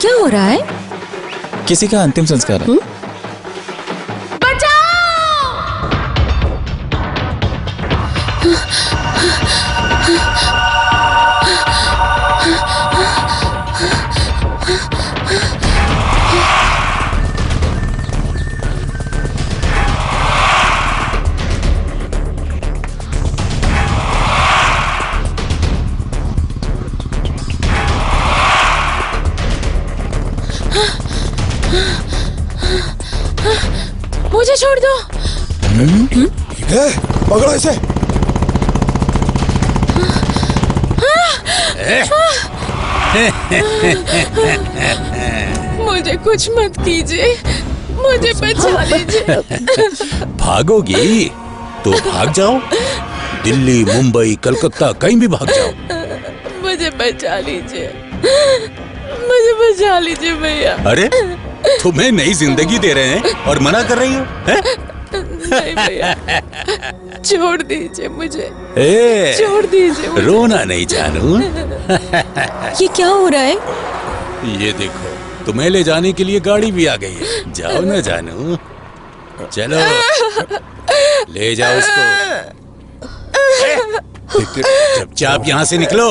क्या हो रहा है? किसी का अंतिम संस्कार है। मुझे छोड़ दो। पकड़ो इसे। मुझे कुछ मत कीजिए, मुझे बचा लीजिए। भागोगी तो भाग जाओ, दिल्ली, मुंबई, कलकत्ता कहीं भी भाग जाओ। मुझे बचा लीजिए, मुझे बचा लीजिए भैया। अरे तुम्हें नई जिंदगी दे रहे हैं और मना कर रही हो? नहीं भैया, छोड़ दीजिए मुझे, ए, छोड़ दीजिए मुझे। रोना नहीं जानू। ये क्या हो रहा है? ये देखो, तुम्हें ले जाने के लिए गाड़ी भी आ गई है। जाओ ना जानू, चलो ले जाओ इसको। चुपचाप यहाँ से निकलो,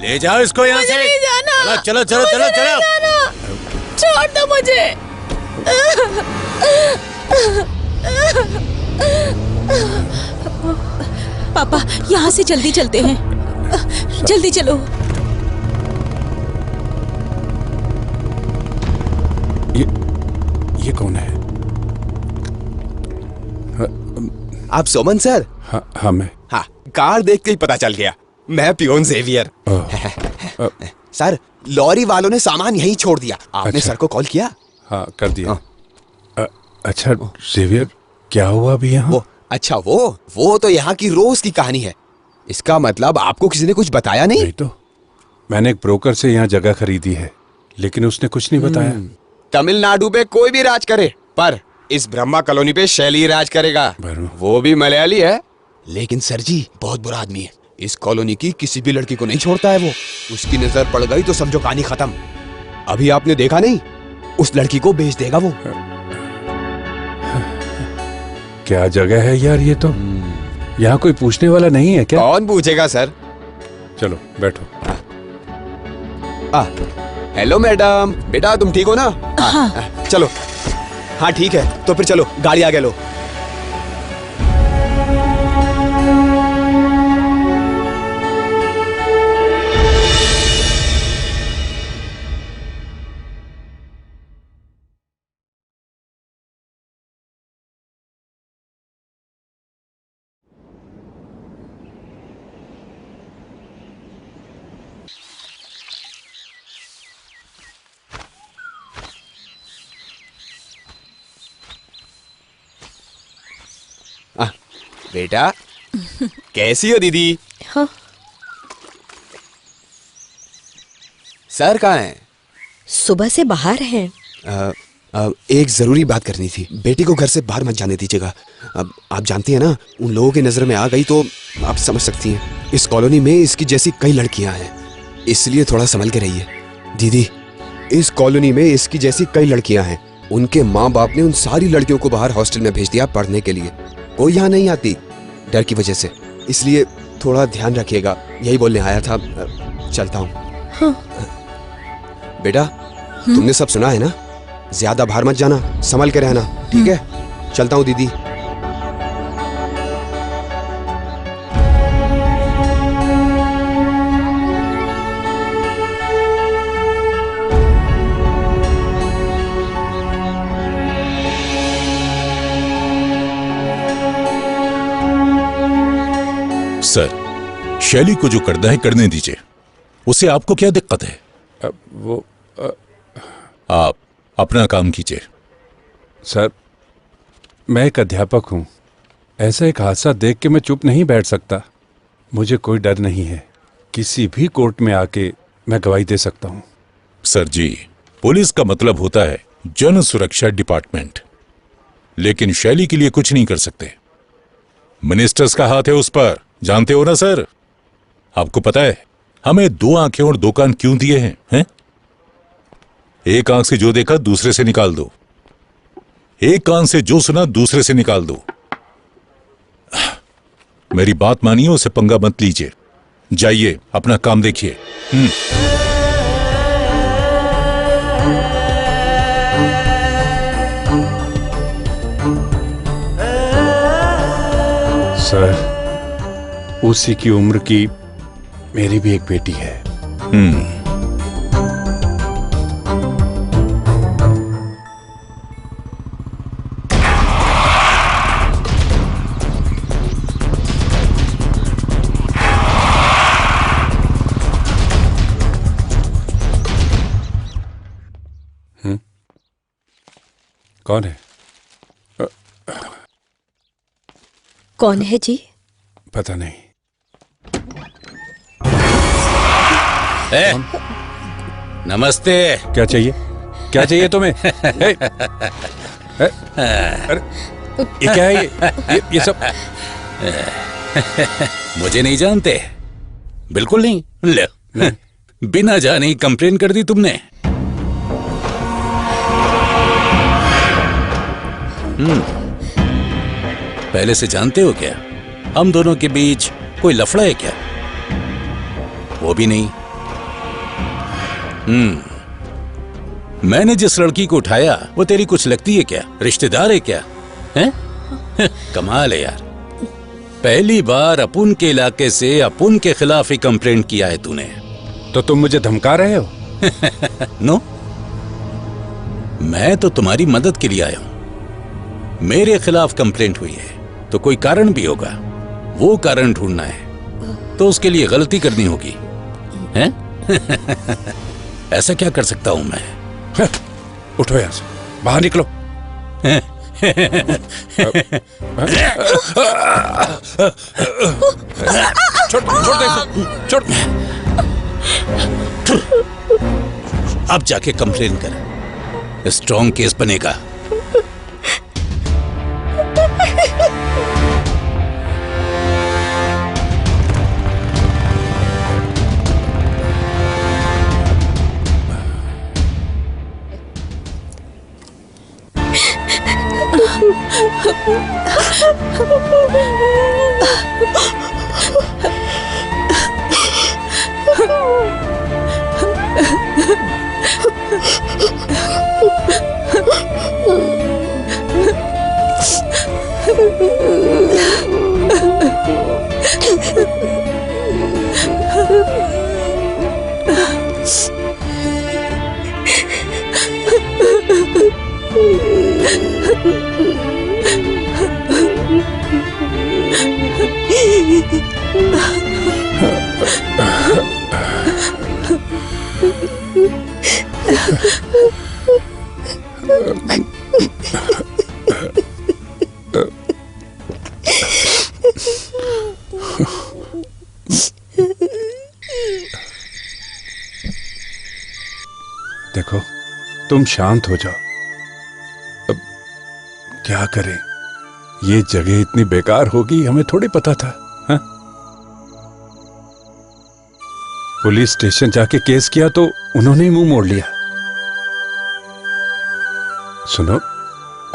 ले जाओ इसको यहाँ से। नहीं जाना। चलो चलो चलो चलो चलो। छोड़ दो मुझे। पापा, यहाँ से जल्दी चलते हैं, जल्दी चलो। ये कौन है? आप सोमन सर? हाँ मैं। हाँ, कार देख के ही पता चल गया, मैं पियोन जेवियर। सर, लॉरी वालों ने सामान यहीं छोड़ दिया। आपने अच्छा। सर को कॉल किया? हाँ कर दिया। अच्छा जेवियर, क्या हुआ अभी यहाँ? अच्छा वो तो यहाँ की रोज की कहानी है। इसका मतलब आपको किसी ने कुछ बताया नहीं? नहीं तो मैंने एक ब्रोकर से यहाँ जगह खरीदी है, लेकिन उसने कुछ नहीं बताया। तमिलनाडु पे कोई भी राज करे, पर इस ब्रह्मा कॉलोनी पे शैली राज करेगा। वो भी मलयाली है, लेकिन सर जी बहुत बुरा आदमी है। इस कॉलोनी की किसी भी लड़की को नहीं छोड़ता है वो। उसकी नजर पड़ गई तो समझो कहानी खत्म। अभी आपने देखा नहीं, उस लड़की को बेच देगा वो। क्या जगह है यार ये तो। यहाँ कोई पूछने वाला नहीं है क्या? कौन पूछेगा सर। चलो बैठो। हेलो मैडम, बेटा तुम ठीक हो ना? हाँ। चलो। हाँ ठीक है, तो फिर चलो गाड़ी आगे लो। बेटा कैसी हो दीदी? हाँ। सर कहाँ हैं? सुबह से बाहर हैं। एक जरूरी बात करनी थी। बेटी को घर से बाहर मत जाने दीजिएगा। अब आप जानती हैं ना, उन लोगों की नजर में आ गई तो आप समझ सकती हैं। इस कॉलोनी में इसकी जैसी कई लड़कियां हैं, इसलिए थोड़ा संभल के रहिए। दीदी, इस कॉलोनी में इसकी जैसी कई लड़कियां हैं। उनके माँ बाप ने उन सारी लड़कियों को बाहर हॉस्टल में भेज दिया पढ़ने के लिए। कोई यहाँ नहीं आती डर की वजह से, इसलिए थोड़ा ध्यान रखिएगा। यही बोलने आया था। चलता हूँ। हाँ। बेटा तुमने सब सुना है ना? ज्यादा बाहर मत जाना, संभल के रहना, ठीक है? चलता हूँ दीदी। सर, शैली को जो करना है करने दीजिए। उसे आपको क्या दिक्कत है? आप अपना काम कीजिए। सर, मैं एक अध्यापक हूं। ऐसा एक हादसा देख के मैं चुप नहीं बैठ सकता। मुझे कोई डर नहीं है। किसी भी कोर्ट में आके मैं गवाही दे सकता हूं। सर जी, पुलिस का मतलब होता है जन सुरक्षा डिपार्टमेंट, लेकिन शैली के लिए कुछ नहीं कर सकते। मिनिस्टर्स का हाथ है उस पर, जानते हो ना सर? आपको पता है हमें 2 आंखें और 2 कान क्यों दिए हैं? एक आंख से जो देखा दूसरे से निकाल दो, एक कान से जो सुना दूसरे से निकाल दो। मेरी बात मानिए, उसे पंगा मत लीजिए। जाइए अपना काम देखिए। सर, उसी की उम्र की मेरी भी एक बेटी है। कौन है? कौन है जी? पता नहीं। नमस्ते। क्या चाहिए? क्या चाहिए तुम्हें? अरे ये क्या है? ये सब मुझे नहीं जानते? बिल्कुल नहीं। ले, बिना जाने ही कंप्लेन कर दी तुमने। पहले से जानते हो क्या? हम दोनों के बीच कोई लफड़ा है क्या? वो भी नहीं। मैंने जिस लड़की को उठाया वो तेरी कुछ लगती है क्या? रिश्तेदार है क्या? हैं? कमाल है यार। पहली बार अपुन के इलाके से अपुन के खिलाफ ही कंप्लेंट किया है तूने। तो तुम मुझे धमका रहे हो? नो, मैं तो तुम्हारी मदद के लिए आया हूं। मेरे खिलाफ कंप्लेंट हुई है तो कोई कारण भी होगा, वो कारण ढूंढना है। तो उसके लिए गलती करनी होगी, हैं? ऐसा क्या कर सकता हूं मैं? उठो यहां से, बाहर निकलो। छोड़ दे, छोड़। अब जाके कंप्लेन कर, स्ट्रॉन्ग केस बनेगा। देखो, तुम शांत हो जाओ। अब क्या करें? ये जगह इतनी बेकार होगी हमें थोड़ी पता था। हा? पुलिस स्टेशन जाके केस किया तो उन्होंने ही मुंह मोड़ लिया। सुनो,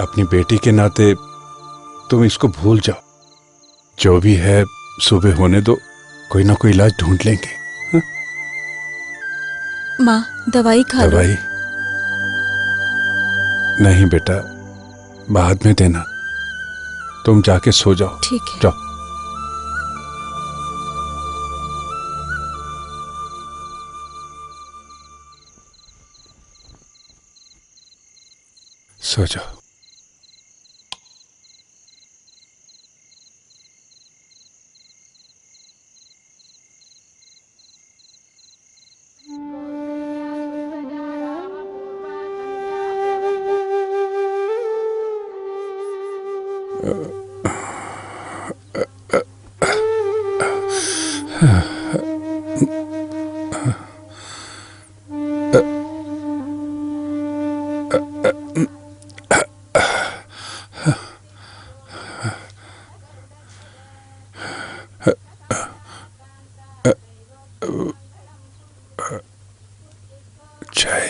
अपनी बेटी के नाते तुम इसको भूल जाओ। जो भी है सुबह होने दो, कोई ना कोई इलाज ढूंढ लेंगे। हा? माँ, दवाई खा लो। दवाई नहीं बेटा, बाद में देना। तुम जाके सो जाओ। ठीक है। जाओ। सो जाओ। चाय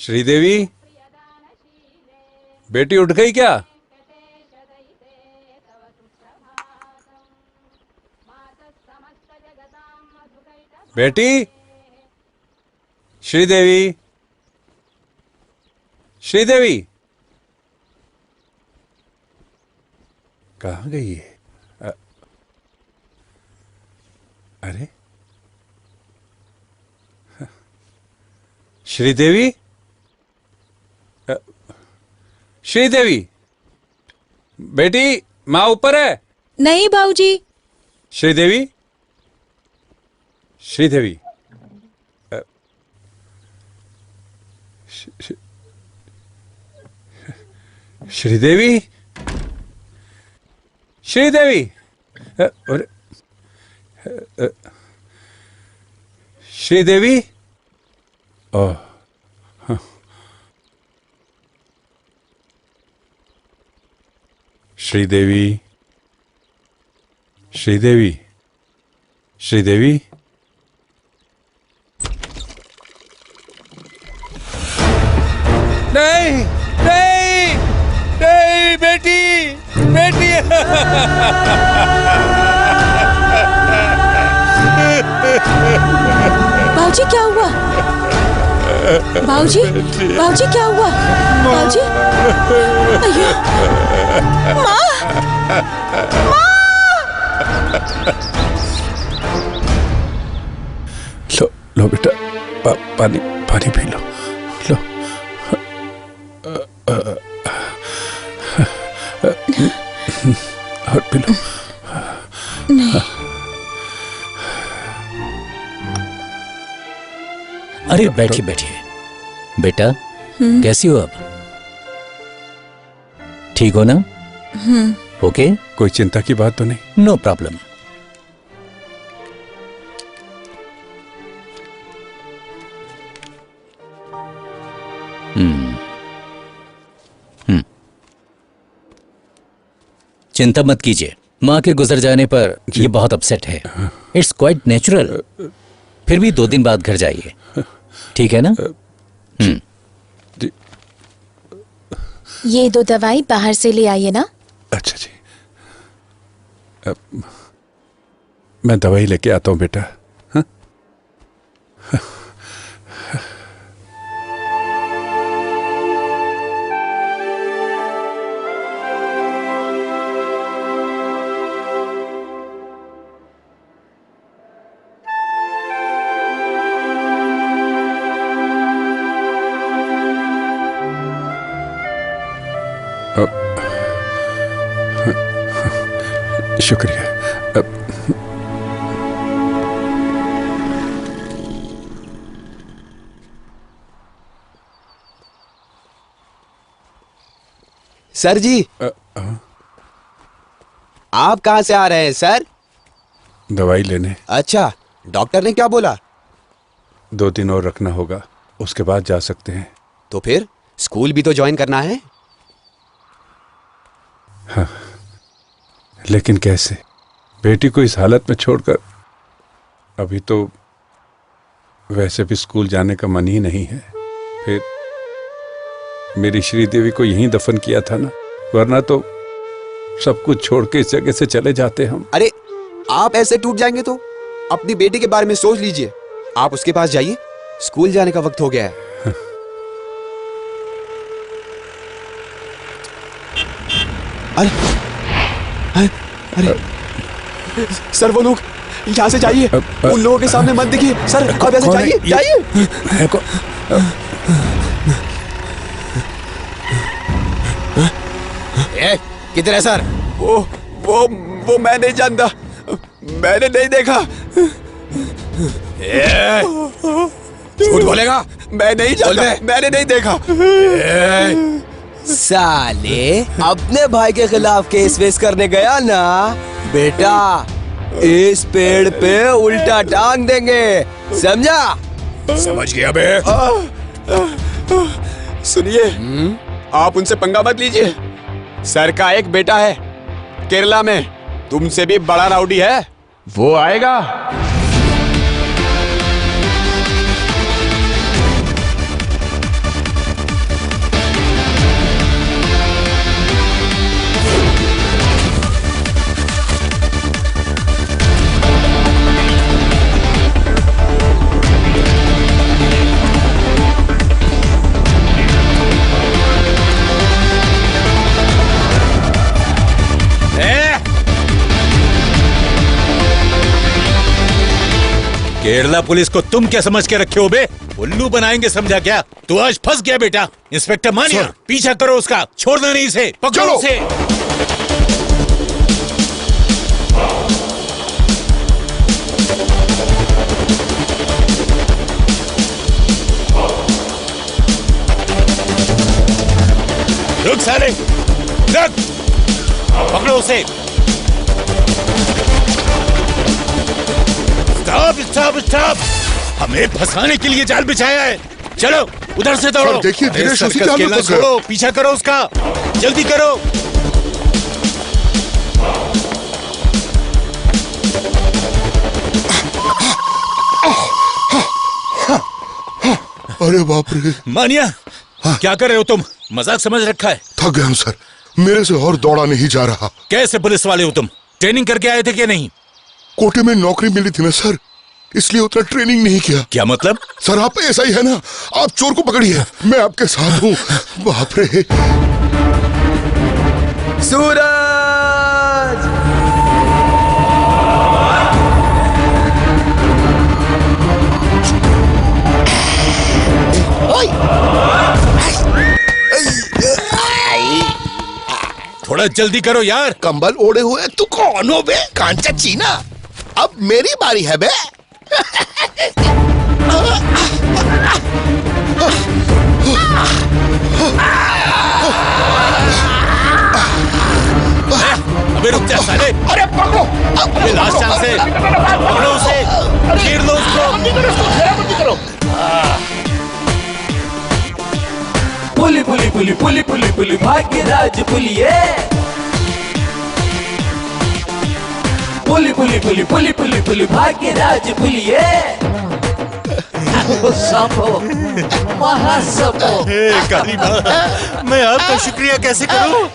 श्रीदेवी, बेटी उठ गई क्या? बेटी, श्रीदेवी, श्रीदेवी कहाँ गई है? अरे श्रीदेवी, श्रीदेवी, बेटी माँ ऊपर है? नहीं बाबूजी। श्रीदेवी, श्रीदेवी, श्रीदेवी, श्रीदेवी, अरे श्रीदेवी, ओह हाँ। श्रीदेवी, श्रीदेवी, श्रीदेवी, नहीं नहीं नहीं, बेटी बेटी बाबूजी क्या हुआ? बाबूजी, बाबूजी क्या हुआ? बाबूजी, अయ్యో, माँ, लो लो बेटा, पानी पानी पी लो, लो और पी लो। नहीं। अरे बैठिए बैठिए। बेटा कैसी हो अब? ठीक हो ना? ओके, कोई चिंता की बात तो नहीं? No problem. चिंता मत कीजिए, माँ के गुजर जाने पर ये बहुत अपसेट है। It's quite natural. फिर भी 2 दिन बाद घर जाइए, ठीक है ना? ये 2 दवाई बाहर से ले आइए ना। अच्छा जी, मैं दवाई लेके आता हूँ बेटा। हाँ? शुक्रिया। सर जी, आप कहाँ से आ रहे हैं सर? दवाई लेने। अच्छा, डॉक्टर ने क्या बोला? 2 दिन और रखना होगा, उसके बाद जा सकते हैं। तो फिर स्कूल भी तो ज्वाइन करना है। हाँ, लेकिन कैसे? बेटी को इस हालत में छोड़कर? अभी तो वैसे भी स्कूल जाने का मन ही नहीं है। फिर मेरी श्रीदेवी को यहीं दफन किया था ना, वरना तो सब कुछ छोड़ के इस जगह से चले जाते हम। अरे आप ऐसे टूट जाएंगे तो अपनी बेटी के बारे में सोच लीजिए। आप उसके पास जाइए, स्कूल जाने का वक्त हो गया है। अरे अरे सर, वो लोग यहाँ से जाइए, उन लोगों के सामने मत दिखिए सर। आप ऐसे जाइए जाइए। किधर है सर? वो मैं नहीं जानता, मैंने नहीं देखा। झूठ बोलेगा? मैं नहीं जानता, मैंने नहीं देखा। साले, अपने भाई के खिलाफ केस वेस करने गया ना बेटा, इस पेड़ पे उल्टा टांग देंगे, समझा? समझ गया बे। सुनिए, आप उनसे पंगा मत लीजिए। सर का एक बेटा है केरला में, तुमसे भी बड़ा राउडी है, वो आएगा। केरला पुलिस को तुम क्या समझ के रखे हो बे? उल्लू बनाएंगे समझा क्या? तू आज फंस गया बेटा। इंस्पेक्टर मानिया, पीछा करो उसका, छोड़ना नहीं इसे, पकड़ो उसे। रुक साले, रुक, पकड़ो उसे। स्टॉप स्टॉप स्टॉप, हमें फंसाने के लिए जाल बिछाया है। चलो उधर से दौड़ो। देखिए दिनेश उसी सर्कस जाल में खेलना फंस गया। छोड़ो, पीछा करो उसका, जल्दी करो। अरे बाप रे। मानिया, क्या कर रहे हो तुम? मजाक समझ रखा है? थक गया हूँ सर, मेरे से और दौड़ा नहीं जा रहा। कैसे पुलिस वाले हो तुम? ट्रेनिंग करके आए थे क्या नहीं? कोटे में नौकरी मिली थी ना सर, इसलिए उतना ट्रेनिंग नहीं किया। क्या मतलब? सर आप ऐसा ही है ना, आप चोर को पकड़िए, मैं आपके साथ हूँ। बाप रे। सूरज! थोड़ा जल्दी करो यार। कंबल ओढ़े हुए तू कौन हो बे? कांचा चीना, अब मेरी बारी है बे। अबे रुक जा साले। अरे पकड़ो, अबे लास्ट चांस है, पकड़ो उसे, घेर लो उसको। पुली पुली पुली पुली पुली पुली भाग्यराज पुलिये। पुली पुली पुली पुली पुली पुली भाग्यराज पुलिये। सपो महासपो। काली माँ, मैं आपका शुक्रिया कैसे करूं?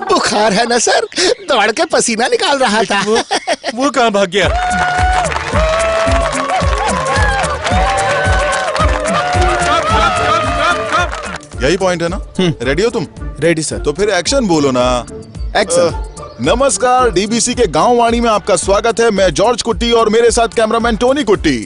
बुखार है ना सर, दौड़ के पसीना निकाल रहा था। वो कहाँ भाग गया? यही पॉइंट है ना? रेडी हो तुम? Ready sir. तो फिर एक्शन बोलो ना। एक्शन। नमस्कार, डीबीसी के गांव वाणी में आपका स्वागत है। मैं जॉर्ज कुट्टी और मेरे साथ कैमरामैन टोनी कुट्टी।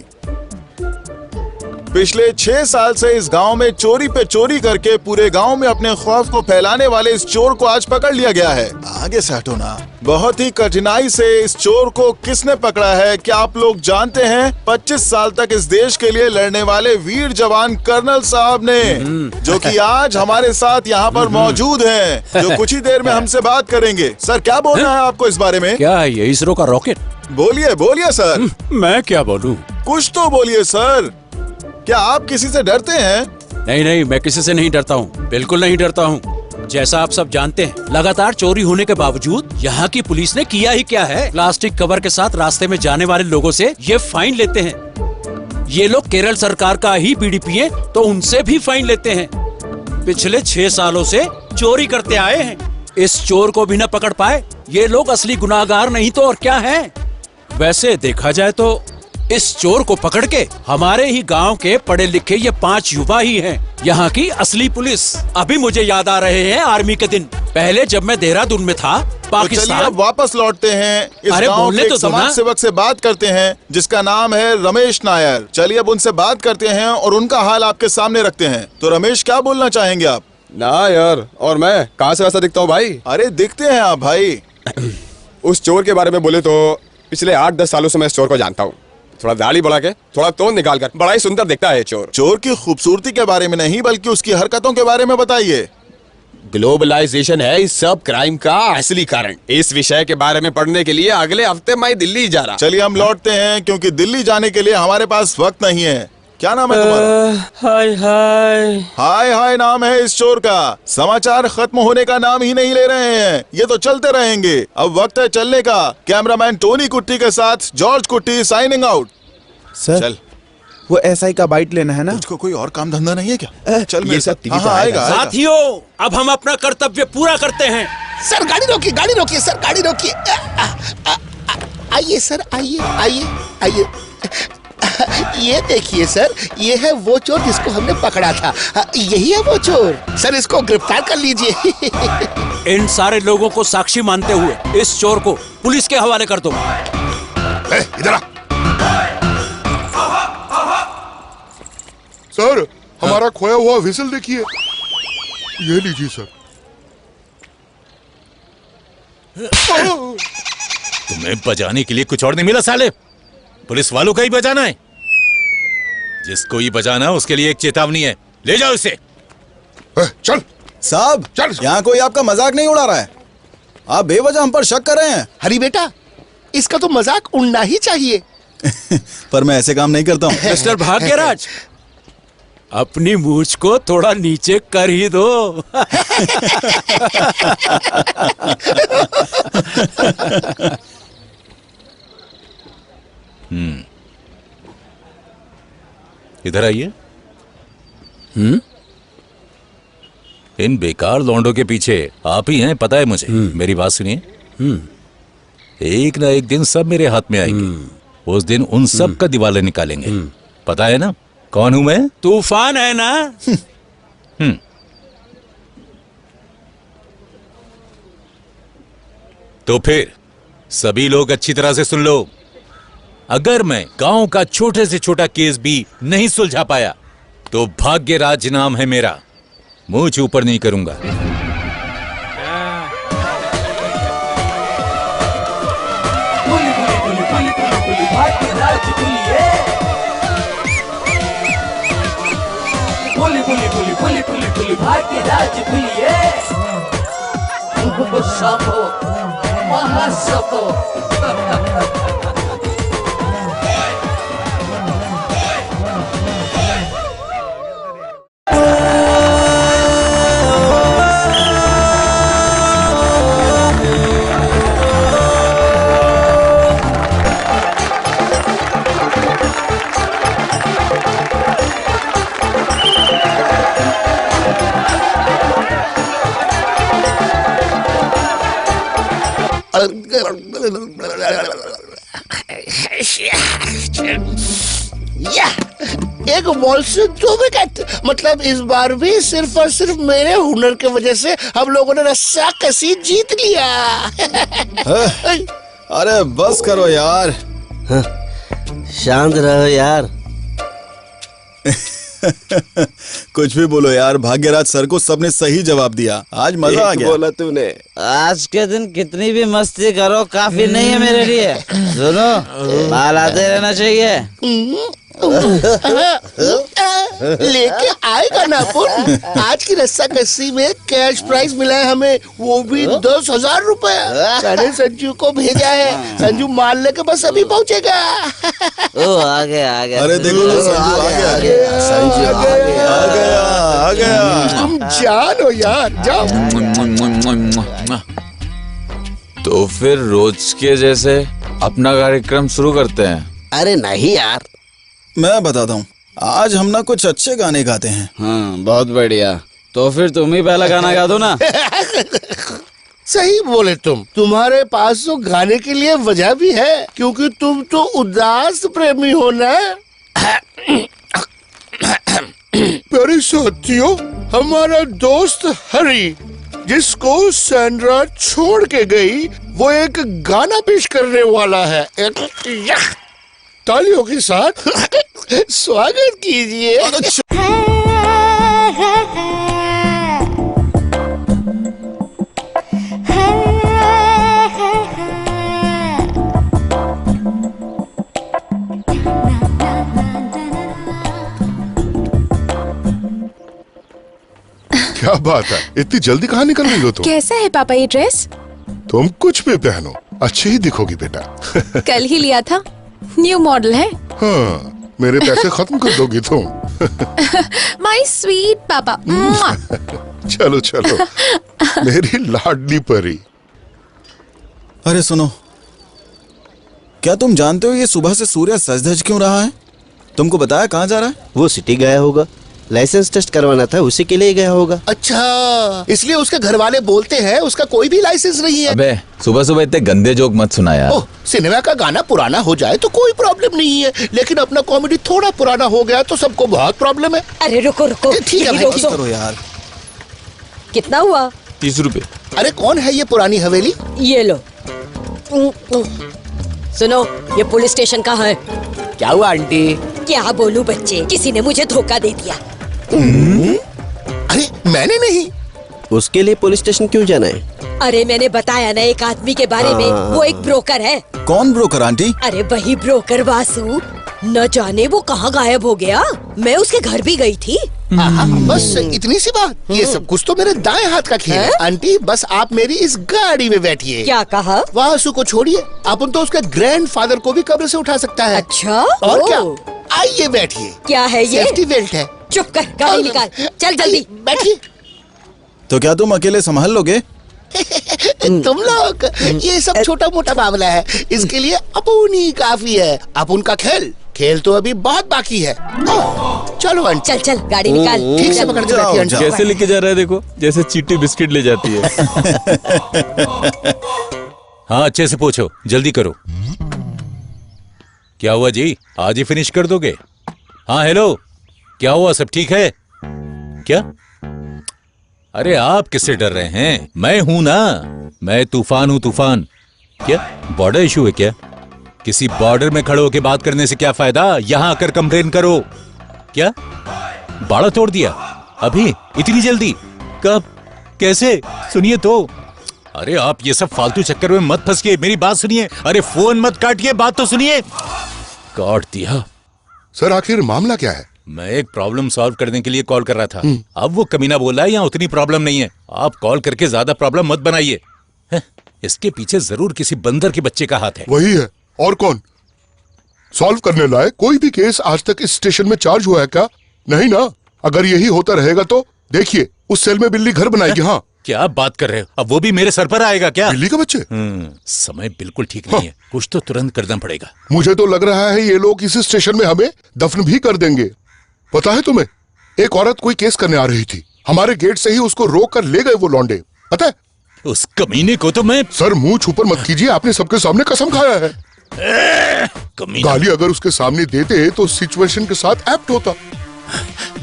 पिछले 6 साल से इस गांव में चोरी पे चोरी करके पूरे गांव में अपने खौफ को फैलाने वाले इस चोर को आज पकड़ लिया गया है। आगे से हटो ना। बहुत ही कठिनाई से इस चोर को किसने पकड़ा है क्या आप लोग जानते हैं? 25 साल तक इस देश के लिए लड़ने वाले वीर जवान कर्नल साहब ने, जो कि आज हमारे साथ यहाँ पर मौजूद हैं, जो कुछ ही देर में हमसे बात करेंगे। सर क्या बोलना है आपको इस बारे में? क्या है ये, इसरो का रॉकेट? बोलिए बोलिए सर। मैं क्या बोलूं? कुछ तो बोलिए सर। क्या आप किसी से डरते हैं? नहीं नहीं, मैं किसी से नहीं डरता हूँ, बिल्कुल नहीं डरता हूँ। जैसा आप सब जानते हैं, लगातार चोरी होने के बावजूद यहाँ की पुलिस ने किया ही क्या है? प्लास्टिक कवर के साथ रास्ते में जाने वाले लोगों से ये फाइन लेते हैं। ये लोग केरल सरकार का ही बीड़ी पिए तो उनसे भी फाइन लेते हैं। पिछले 6 सालों से चोरी करते आए हैं। इस चोर को भी न पकड़ पाए। ये लोग असली गुनाहगार नहीं तो और क्या है? वैसे देखा जाए तो इस चोर को पकड़ के हमारे ही गांव के पढ़े लिखे ये 5 युवा ही हैं यहाँ की असली पुलिस। अभी मुझे याद आ रहे हैं आर्मी के दिन, पहले जब मैं देहरादून में था पाकिस्तान। तो चलिए अब वापस लौटते हैं। इस अरे गांव बोलने के तो एक दो ना। समाज सेवक से बात करते हैं जिसका नाम है रमेश नायर। चलिए अब उनसे बात करते हैं और उनका हाल आपके सामने रखते हैं। तो रमेश क्या बोलना चाहेंगे आप? ना यार, और मैं कहाँ से वैसा दिखता हूँ भाई? अरे दिखते हैं आप भाई। उस चोर के बारे में बोले तो पिछले 8-10 सालों से मैं इस चोर को जानता हूँ। थोड़ा दाढ़ी बढ़ा के, थोड़ा तोन निकाल कर बड़ा ही सुंदर दिखता है चोर। चोर की खूबसूरती के बारे में नहीं बल्कि उसकी हरकतों के बारे में बताइए। ग्लोबलाइजेशन है इस सब क्राइम का असली कारण। इस विषय के बारे में पढ़ने के लिए अगले हफ्ते मैं दिल्ली जा रहा। चलिए हम लौटते हैं क्योंकि दिल्ली जाने के लिए हमारे पास वक्त नहीं है। क्या नाम है तुम्हारा? हाय हाय। हाय हाय नाम है इस चोर का। समाचार खत्म होने का नाम ही नहीं ले रहे हैं। ये तो चलते रहेंगे। अब वक्त है चलने का। कैमरामैन टोनी कुट्टी के साथ जॉर्ज कुट्टी साइनिंग आउट। सर चल। वो एसआई का बाइट लेना है ना? तुझको कोई और काम धंधा नहीं है क्या? चल ये मेरे सब साथ। टीवी हाँ, पे हाँ, आएगा। आएगा। साथियों, अब हम अपना कर्तव्य पूरा करते हैं। सर गाड़ी रोकिए सर, गाड़ी रोकिए। आइए सर, आइए आइए आइए। ये देखिए सर, ये है वो चोर जिसको हमने पकड़ा था। यही है वो चोर। सर इसको गिरफ्तार कर लीजिए। इन सारे लोगों को साक्षी मानते हुए इस चोर को पुलिस के हवाले कर दो। इधर आ। सर, हमारा खोया हुआ व्हिसल देखिए। ये लीजिए सर। तुम्हें बजाने के लिए कुछ और नहीं मिला साले? पुलिस वालों का ही बजाना है। जिसको ही बजाना है उसके लिए एक चेतावनी है। ले जाओ इसे। चल साहब, चल। यहाँ कोई आपका मजाक नहीं उड़ा रहा है। आप बेवजह हम पर शक कर रहे हैं। हरी बेटा, इसका तो मजाक उड़ना ही चाहिए। पर मैं ऐसे काम नहीं करता हूँ। मिस्टर भाग्यराज, अपनी मूछ को थोड़ा नीचे कर ही दो। इधर आइए। इन बेकार लौंडों के पीछे आप ही हैं, पता है मुझे। मेरी बात सुनिए। एक ना एक दिन सब मेरे हाथ में आएंगे। उस दिन उन सब का दिवाला निकालेंगे। पता है ना कौन हूं मैं? तूफान है ना? तो फिर सभी लोग अच्छी तरह से सुन लो। अगर मैं गांव का छोटे से छोटा केस भी नहीं सुलझा पाया तो भाग्यराज नाम है मेरा। मुंह ऊपर नहीं करूंगा। एक बॉल से 2 विकेट। मतलब इस बार भी सिर्फ और सिर्फ मेरे हुनर की वजह से हम लोगों ने रस्सा कसी जीत लिया। अरे बस करो यार। शांत रहो यार। कुछ भी बोलो यार, भाग्यराज सर को सबने सही जवाब दिया। आज मजा आ गया। बोला तूने। आज के दिन कितनी भी मस्ती करो काफी नहीं है मेरे लिए। सुनो, माल आते रहना चाहिए। लेके आएगा ना अपन। आज की रस्सा कस्सी में कैश प्राइज मिला है हमें, वो भी 10,000 रुपए। मैंने संजू को भेजा है। संजू माल लेके बस अभी पहुंचेगा। ओ आ गया। अरे देखो संजू आ गया। संजू आ गया। तुम जानो यार, जाओ। तो फिर रोज के जैसे अपना कार्यक्रम शुरू करते हैं। अरे नहीं यार, मैं बताता हूँ। आज हम ना कुछ अच्छे गाने गाते हैं। हाँ बहुत बढ़िया। तो फिर तुम ही पहला गाना गा दो ना। सही बोले तुम। तुम्हारे पास तो गाने के लिए वजह भी है, क्योंकि तुम तो उदास प्रेमी हो ना। प्यारे साथियों, हमारा दोस्त हरी जिसको सैंड्रा छोड़ के गई, वो एक गाना पेश करने वाला है। तालियों के साथ स्वागत कीजिए। क्या बात है, इतनी जल्दी कहाँ निकल रही हो तुम? कैसा है पापा ये ड्रेस? तुम कुछ भी पहनो, अच्छी ही दिखोगी बेटा। कल ही लिया था, न्यू मॉडल है। हाँ, मेरे पैसे खत्म कर दोगी तुम। माय स्वीट पापा। चलो चलो, मेरी लाडली परी। अरे सुनो, क्या तुम जानते हो ये सुबह से सूर्य सज धज क्यों रहा है? तुमको बताया कहाँ जा रहा है? वो सिटी गया होगा। लाइसेंस टेस्ट करवाना था, उसी के लिए गया होगा। अच्छा, इसलिए उसके घर वाले बोलते हैं उसका कोई भी लाइसेंस नहीं है। अबे सुबह सुबह इतने गंदे जोक मत सुना यार। ओह, सिनेमा का गाना पुराना हो जाए तो कोई प्रॉब्लम नहीं है, लेकिन अपना कॉमेडी थोड़ा पुराना हो गया तो सबको बहुत प्रॉब्लम है। अरे रुको रुको, ठीक है यही भाई, रोक ठीक दो। करो यार। कितना हुआ? 30 रुपए। अरे कौन है ये पुरानी हवेली? ये लो। सुनो, ये पुलिस स्टेशन कहाँ है? क्या हुआ आंटी? क्या बोलूं बच्चे, किसी ने मुझे धोखा दे दिया। अरे मैंने नहीं। उसके लिए पुलिस स्टेशन क्यों जाना है? अरे मैंने बताया ना एक आदमी के बारे में, वो एक ब्रोकर है। कौन ब्रोकर आंटी? अरे वही ब्रोकर वासु, न जाने वो कहाँ गायब हो गया। मैं उसके घर भी गई थी। बस इतनी सी बात। ये सब कुछ तो मेरे दाएं हाथ का खेल है। आंटी बस आप मेरी इस गाड़ी में बैठिए। क्या कहा? वासु को छोड़िए, अपन तो उसके ग्रैंडफादर को भी कब्र से उठा सकता है। अच्छा, और क्या? आइए बैठिए। क्या है ये? सेफ्टी बेल्ट है। चुप कर, गाड़ी निकाल, चल जल्दी बैठिए। तो क्या तुम अकेले संभाल लोगे? तुम लोग, ये सब छोटा मोटा मामला है, इसके लिए अपुन ही काफी है। अपुन का खेल तो अभी बहुत बाकी है। चलो आंटी। चल चल, गाड़ी निकाल। ठीक से पकड़ के बैठिए आंटी। कैसे लेके जा रहा है देखो, जैसे चींटी बिस्किट ले जाती है। हाँ अच्छे से पूछो, जल्दी करो। क्या हुआ जी, आज ही फिनिश कर दोगे? हाँ हेलो, क्या हुआ, सब ठीक है क्या? अरे आप किससे डर रहे हैं? मैं हूं ना, मैं तूफान हूं, तूफान। क्या बॉर्डर इशू है क्या? किसी बॉर्डर में खड़े होकर बात करने से क्या फायदा, यहां आकर कंप्लेन करो। क्या बाड़ा तोड़ दिया? अभी इतनी जल्दी? कब, कैसे? सुनिए तो। अरे आप ये सब फालतू चक्कर में मत फंसिए, मेरी बात सुनिए। अरे फोन मत काटिए, बात तो सुनिए। काट दिया। सर आखिर मामला क्या है? मैं एक प्रॉब्लम सॉल्व करने के लिए कॉल कर रहा था। अब वो कमीना बोला है यहाँ उतनी प्रॉब्लम नहीं है। आप कॉल करके ज्यादा प्रॉब्लम मत बनाइए। इसके पीछे जरूर किसी बंदर के बच्चे का हाथ है। वही है, और कौन? सॉल्व करने लायक कोई भी केस आज तक इस स्टेशन में चार्ज हुआ है क्या? नहीं ना। अगर यही होता रहेगा तो देखिए उस सेल में बिल्ली घर बनाएगी। हाँ, क्या बात कर रहे हो? अब वो भी मेरे सर पर आएगा क्या? बिल्ली का बच्चे? समय बिल्कुल ठीक नहीं है, कुछ तो तुरंत करना पड़ेगा। मुझे तो लग रहा है ये लोग इस स्टेशन में हमें दफन भी कर देंगे। पता है तुम्हें, एक औरत कोई केस करने आ रही थी, हमारे गेट से ही उसको रोक कर ले गए वो लौंडे। पता है? उस कमीने को तो मैं... सर मुंह छुपर मत कीजिए, आपने सबके सामने कसम खाया है। गाली अगर उसके सामने देते तो सिचुएशन के साथ एप्ट होता।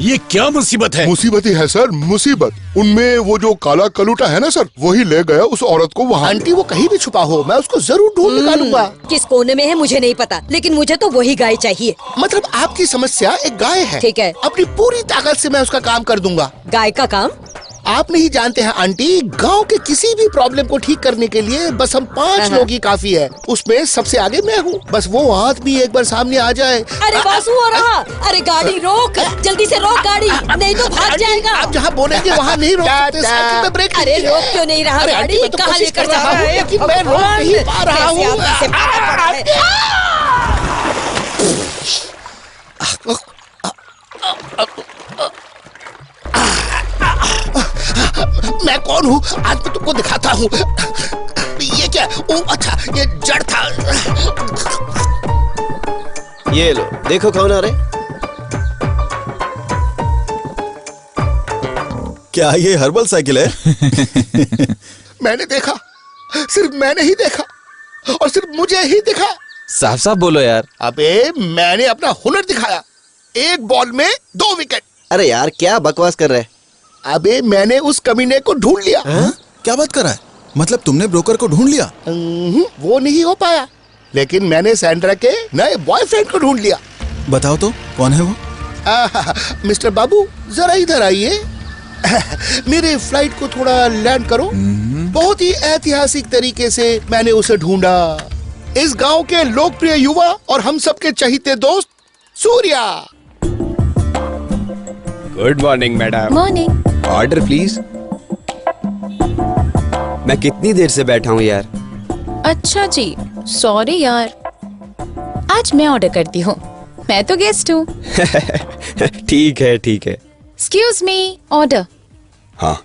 ये क्या मुसीबत है? मुसीबत ही है सर, मुसीबत। उनमें वो जो काला कलूटा है ना सर, वही ले गया उस औरत को वहाँ। आंटी वो कहीं भी छुपा हो, मैं उसको जरूर ढूंढ निकालूंगा। किस कोने में है मुझे नहीं पता, लेकिन मुझे तो वही गाय चाहिए। मतलब आपकी समस्या एक गाय है? ठीक है, अपनी पूरी ताकत से मैं उसका काम कर दूंगा। गाय का काम? आप नहीं जानते हैं आंटी, गांव के किसी भी प्रॉब्लम को ठीक करने के लिए बस हम 5 लोग ही काफी है। उसमें सबसे आगे मैं हूँ। बस वो आदमी एक बार सामने आ जाए। अरे वासु हो रहा। अरे गाड़ी रोक, जल्दी से रोक गाड़ी, नहीं तो भाग जाएगा। आप जहाँ बोलेंगे वहाँ नहीं रोक सकते, साइकिल में ब्रेक अरे रोक क्यों नहीं रहा गाड़ी? कहाँ लेकर जा रहा है? लेकिन मैं रोक नहीं पा रहा हूँ। मैं कौन हूँ आज मैं तुमको दिखाता हूँ। ये क्या? ओ अच्छा, ये जड़ था। ये लो, देखो कौन आ रहे। क्या ये हर्बल साइकिल है? मैंने देखा, सिर्फ मैंने ही देखा, और सिर्फ मुझे ही दिखा। साफ साफ बोलो यार। अबे मैंने अपना हुनर दिखाया, एक बॉल में 2 विकेट। अरे यार क्या बकवास कर रहे हैं? अबे मैंने उस कमीने को ढूंढ लिया। क्या बात कर रहा है? मतलब तुमने ब्रोकर को ढूंढ लिया? वो नहीं हो पाया, लेकिन मैंने सैंड्रा के नए बॉयफ्रेंड को ढूंढ लिया। बताओ तो कौन है वो? मिस्टर बाबू जरा इधर आइए। मेरे फ्लाइट को थोड़ा लैंड करो। बहुत ही ऐतिहासिक तरीके से मैंने उसे ढूंढा। इस गांव के लोकप्रिय युवा और हम सबके चहीते दोस्त Surya. Good morning madam. Morning. Order please. मैं कितनी देर से बैठा हूँ यार। अच्छा जी, सॉरी यार, आज मैं ऑर्डर करती हूँ, मैं तो गेस्ट हूँ। ठीक है ठीक है। Excuse me, order. हाँ।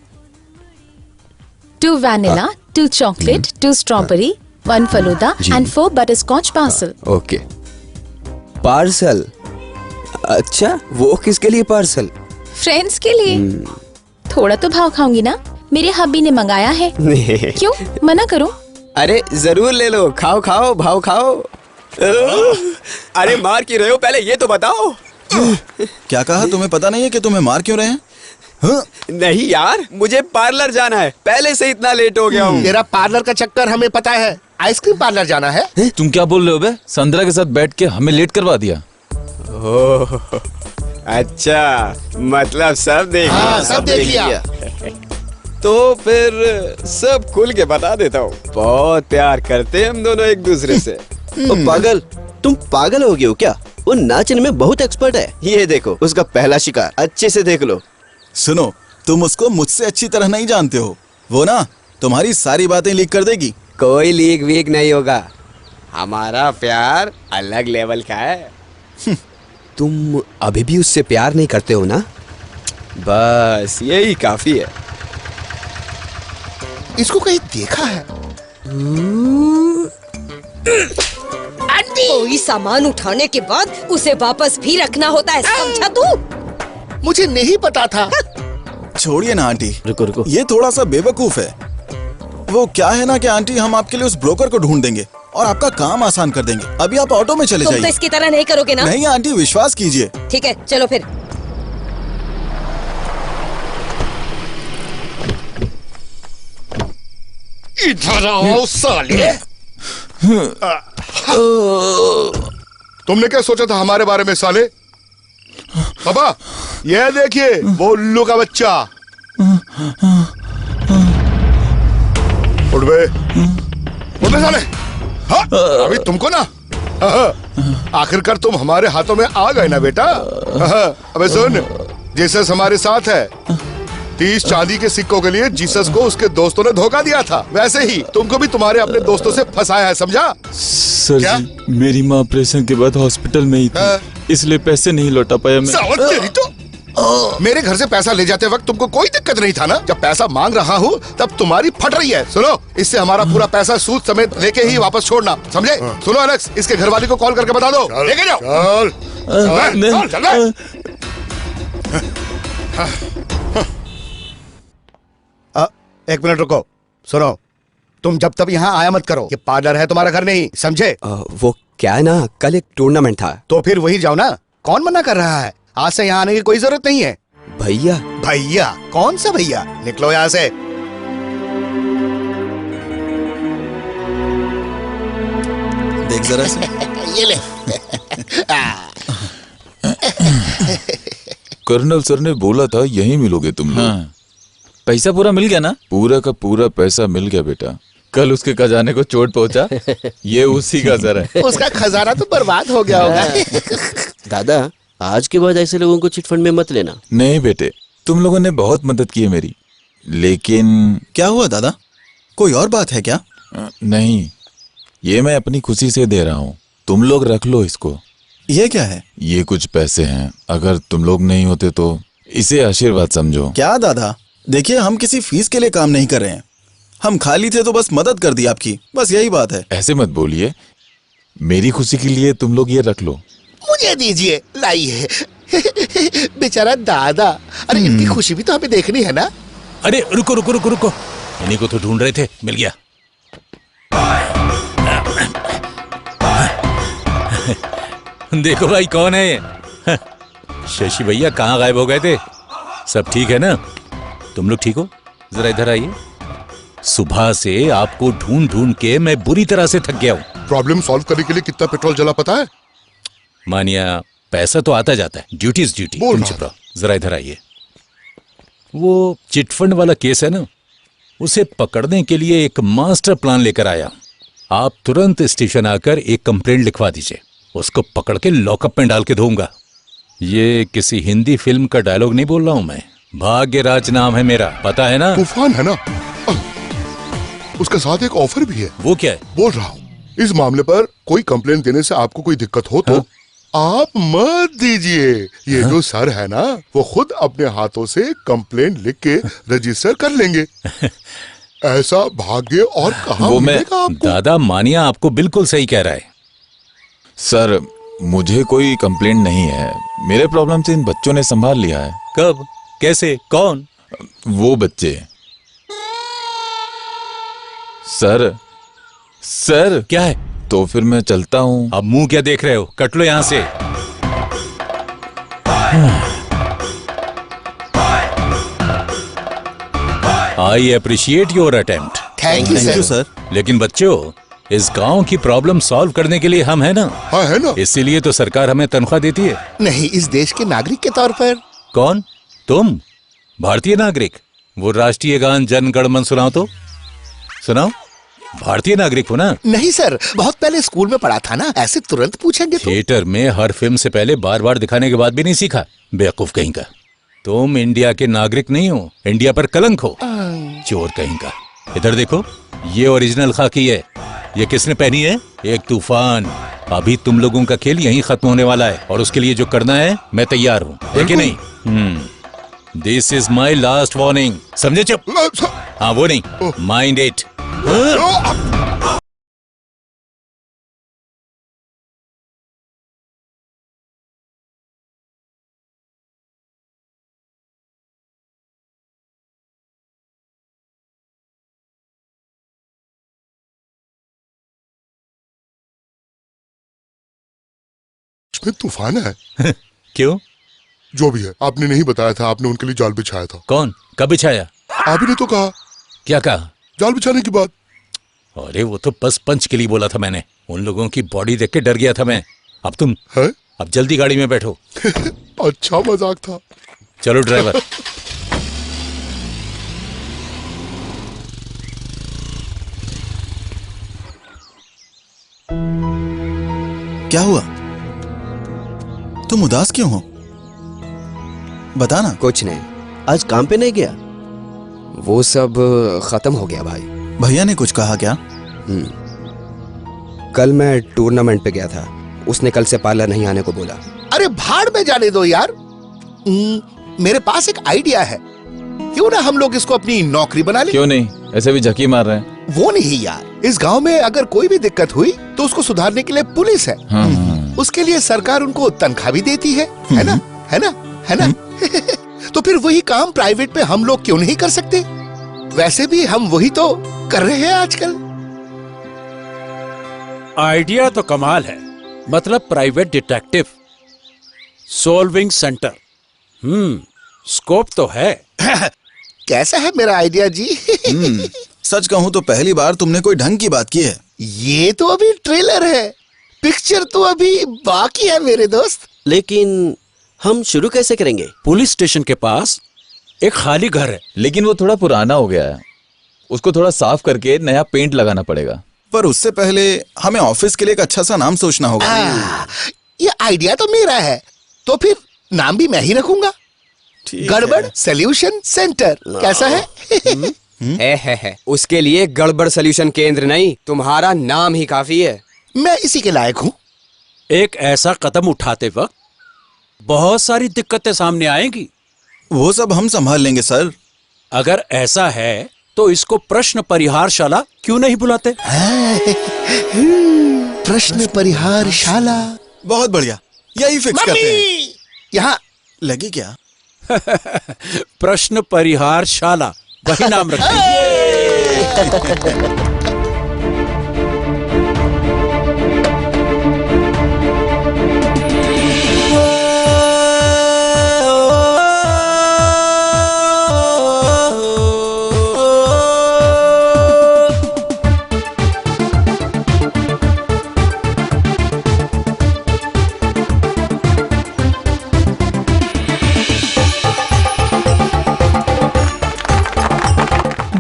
2 vanilla, 2 chocolate, 2 strawberry, 1 falooda and 4 butterscotch parcel. Okay. Parcel? अच्छा, वो किसके लिए पार्सल? फ्रेंड्स के लिए थोड़ा तो भाव खाऊंगी ना, मेरे हब्बी ने मंगाया है। क्यों मना करूं? अरे जरूर ले लो, खाओ खाओ भाव खाओ। अरे मार क्यों रहे हो, पहले ये तो बताओ। क्या कहा? तुम्हें पता नहीं है कि तुम्हें मार क्यों रहे हैं? नहीं यार, मुझे पार्लर जाना है, पहले से इतना लेट हो गया हूँ। तेरा पार्लर का चक्कर हमें पता है, आइसक्रीम पार्लर जाना है। तुम क्या बोल रहे हो बे? संतरा के साथ बैठ के हमें लेट करवा दिया। ओह, अच्छा, मतलब सब देख लिया। हाँ, सब देख लिया। तो फिर सब खुल के बता देता हूँ, बहुत प्यार करते हैं हम दोनों एक दूसरे से। ओ पागल, तुम पागल हो गए हो क्या? वो नाचने में बहुत एक्सपर्ट है। ये देखो उसका पहला शिकार, अच्छे से देख लो। सुनो, तुम उसको मुझसे अच्छी तरह नहीं जानते हो। वो ना तुम्हारी सारी बातें लीक कर देगी। कोई लीक वीक नहीं होगा, हमारा प्यार अलग लेवल का है। तुम अभी भी उससे प्यार नहीं करते हो ना? बस यही काफी है। इसको कहीं देखा है? कोई सामान उठाने के बाद उसे वापस भी रखना होता है, समझा तू? मुझे नहीं पता था। छोड़िए ना आंटी, रुको रुको। ये थोड़ा सा बेवकूफ है। वो क्या है ना कि आंटी, हम आपके लिए उस ब्रोकर को ढूंढ देंगे और आपका काम आसान कर देंगे। अभी आप ऑटो में चले तुम तो जाइए। इसकी तरह नहीं करोगे ना? नहीं आंटी, विश्वास कीजिए। ठीक है, चलो फिर। इधर आओ साले। तुमने क्या सोचा था हमारे बारे में साले? पापा, ये देखिए वो उल्लू का बच्चा। उठ बे, उठ बे साले। हाँ, अभी तुमको ना, आखिरकार तुम हमारे हाथों में आ गए ना बेटा। अबे सुन, जीसस हमारे साथ है। 30 चांदी के सिक्कों के लिए जीसस को उसके दोस्तों ने धोखा दिया था, वैसे ही तुमको भी तुम्हारे अपने दोस्तों से फंसाया है, समझा? सर क्या? जी, मेरी माँ ऑपरेशन के बाद हॉस्पिटल में ही थी, इसलिए पैसे नहीं लौटा पाया मैं। सावत तेरी तो। मेरे घर से पैसा ले जाते वक्त तुमको कोई दिक्कत नहीं था ना? जब पैसा मांग रहा हूँ तब तुम्हारी फट रही है। सुनो, इससे हमारा पूरा पैसा सूद समेत लेके ही वापस छोड़ना, समझे? सुनो एलेक्स, इसके घरवाली को कॉल करके बता दो, लेके जाओ। चल, चल, चल। एक मिनट रुको, सुनो, तुम जब तब यहाँ आया मत करो। ये पार्लर है, तुम्हारा घर नहीं, समझे? वो क्या है ना, कल एक टूर्नामेंट था। तो फिर वही जाओ ना, कौन मना कर रहा है? आज से यहाँ आने की कोई जरूरत नहीं है। भैया? भैया? कौन सा भैया? निकलो यहाँ से। देख जरा से। ये ले। कर्नल सर ने बोला था यहीं मिलोगे तुम लोग। हाँ। पैसा पूरा मिल गया ना? पूरा का पूरा पैसा मिल गया बेटा। कल उसके खजाने को चोट पहुंचा, ये उसी का असर है। उसका खजाना तो बर्बाद हो गया होगा। दादा, आज के बाद ऐसे लोगों को चिट फंड में मत लेना। नहीं बेटे, तुम लोगों ने बहुत मदद की है मेरी, लेकिन क्या हुआ दादा? कोई और बात है क्या? नहीं, ये मैं अपनी खुशी से दे रहा हूँ, तुम लोग रख लो इसको। ये क्या है? ये कुछ पैसे हैं, अगर तुम लोग नहीं होते तो इसे आशीर्वाद समझो। क्या दादा? देखिए, हम किसी फीस के लिए काम नहीं कर रहे हैं, हम खाली थे तो बस मदद कर दी आपकी, बस यही बात है। ऐसे मत बोलिए, मेरी खुशी के लिए तुम लोग ये रख लो। मुझे दीजिए, लाइए। बेचारा दादा, अरे इनकी खुशी भी तो हमें देखनी है ना। अरे रुको रुको रुको रुको, इन्हीं को तो ढूंढ रहे थे, मिल गया। देखो भाई, कौन है ये? शशि भैया कहाँ गायब हो गए थे? सब ठीक है ना? तुम लोग ठीक हो? जरा इधर आइए। सुबह से आपको ढूंढ ढूंढ के मैं बुरी तरह से थक गया हूँ। प्रॉब्लम सॉल्व करने के लिए कितना पेट्रोल जला पता है? मानिया, पैसा तो आता जाता है, ड्यूटी इज ड्यूटी। तुम चुप रहो, जरा इधर आइए। वो चिटफंड वाला केस है ना, उसे पकड़ने के लिए एक मास्टर प्लान लेकर आया। आप तुरंत स्टेशन आकर एक कंप्लेंट लिखवा दीजिए, उसको पकड़ के लॉकअप में डाल के दूंगा। ये किसी हिंदी फिल्म का डायलॉग नहीं बोल रहा हूं मैं, भाग्यराज नाम है मेरा, पता है ना? तूफान है ना? उसके साथ एक ऑफर भी है। वो क्या है? बोल रहा हूँ, इस मामले पर कोई कंप्लेंट देने से आपको कोई दिक्कत हो तो आप मत दीजिए। ये जो सर है ना, वो खुद अपने हाथों से कंप्लेंट लिख के रजिस्टर कर लेंगे। ऐसा भाग्य और कहाँ वो मैं मिलेगा आपको? दादा, मानिया आपको बिल्कुल सही कह रहा है। सर, मुझे कोई कंप्लेंट नहीं है। मेरे प्रॉब्लम से इन बच्चों ने संभाल लिया है। कब, कैसे, कौन? वो बच्चे। सर सर क्या है? तो फिर मैं चलता हूँ। अब मुंह क्या देख रहे हो? कट लो यहाँ से। I appreciate your attempt. Thank you sir. लेकिन बच्चों, इस गांव की प्रॉब्लम सॉल्व करने के लिए हम है ना। हाँ है ना। इसीलिए तो सरकार हमें तनख्वाह देती है। नहीं, इस देश के नागरिक के तौर पर। कौन? तुम? भारतीय नागरिक? वो राष्ट्रीय गान जन गण मन सुनाओ तो। सुनाओ। भारतीय नागरिक हो ना? नहीं सर, बहुत पहले स्कूल में पढ़ा था ना, ऐसे तुरंत पूछेंगे तो। थिएटर में हर फिल्म से पहले बार बार दिखाने के बाद भी नहीं सीखा? बेवकूफ कहीं का। तुम इंडिया के नागरिक नहीं हो, इंडिया पर कलंक हो। चोर कहीं का। इधर देखो, ये ओरिजिनल खाकी है। ये किसने पहनी है? एक तूफान। अभी तुम लोगों का खेल यहीं खत्म होने वाला है, और उसके लिए जो करना है मैं तैयार हूँ, है कि नहीं? This is my last warning. समझे? चुप। हाँ, वो नहीं, माइंड इट। इसमें तूफान है। क्यों? जो भी है, आपने नहीं बताया था आपने उनके लिए जाल बिछाया था। कौन? कब बिछाया? आप ही ने तो कहा। क्या कहा? जाल बिछाने की बात। अरे वो तो बस पंच के लिए बोला था मैंने। उन लोगों की बॉडी देख के डर गया था मैं। अब तुम है? अब जल्दी गाड़ी में बैठो। अच्छा मजाक था। चलो ड्राइवर। क्या हुआ? तुम उदास क्यों हो? बताना। कुछ नहीं। आज काम पे नहीं गया? वो सब खत्म हो गया भाई। भैया ने कुछ कहा क्या? कल मैं टूर्नामेंट पे गया था, उसने कल से पार्लर नहीं आने को बोला। अरे भाड़ में जाने दो यार। मेरे पास एक आइडिया है, क्यों ना हम लोग इसको अपनी नौकरी बना लें? क्यों नहीं, ऐसे भी झकी मार रहे हैं। वो नहीं यार, इस गांव में अगर कोई भी दिक्कत हुई तो उसको सुधारने के लिए पुलिस है। उसके लिए सरकार उनको तनख्वाह भी देती है ना? है ना? है ना? तो फिर वही काम प्राइवेट पे हम लोग क्यों नहीं कर सकते? वैसे भी हम वही तो कर रहे हैं आजकल। आइडिया तो कमाल है। मतलब private detective, solving centre. Scope तो है। कैसा है मेरा आइडिया जी? सच कहूँ तो पहली बार तुमने कोई ढंग की बात की है। ये तो अभी ट्रेलर है, पिक्चर तो अभी बाकी है मेरे दोस्त। लेकिन हम शुरू कैसे करेंगे? पुलिस स्टेशन के पास एक खाली घर है, लेकिन वो थोड़ा पुराना हो गया है, उसको थोड़ा साफ करके नया पेंट लगाना पड़ेगा। पर उससे पहले हमें ऑफिस के लिए एक अच्छा सा नाम सोचना होगा। ये आइडिया तो मेरा है, तो फिर नाम भी मैं ही रखूंगा। गड़बड़ सॉल्यूशन सेंटर। कैसा है? है। उसके लिए गड़बड़ सॉल्यूशन केंद्र नहीं, तुम्हारा नाम ही काफी है। मैं इसी के लायक हूँ। एक ऐसा कदम उठाते वक्त बहुत सारी दिक्कतें सामने आएंगी। वो सब हम संभाल लेंगे सर। अगर ऐसा है तो इसको प्रश्न परिहारशाला क्यों नहीं बुलाते? प्रश्न परिहारशाला। बहुत बढ़िया, यही फिक्स करते हैं। यहाँ लगी क्या? प्रश्न परिहारशाला, वही नाम रखेंगे।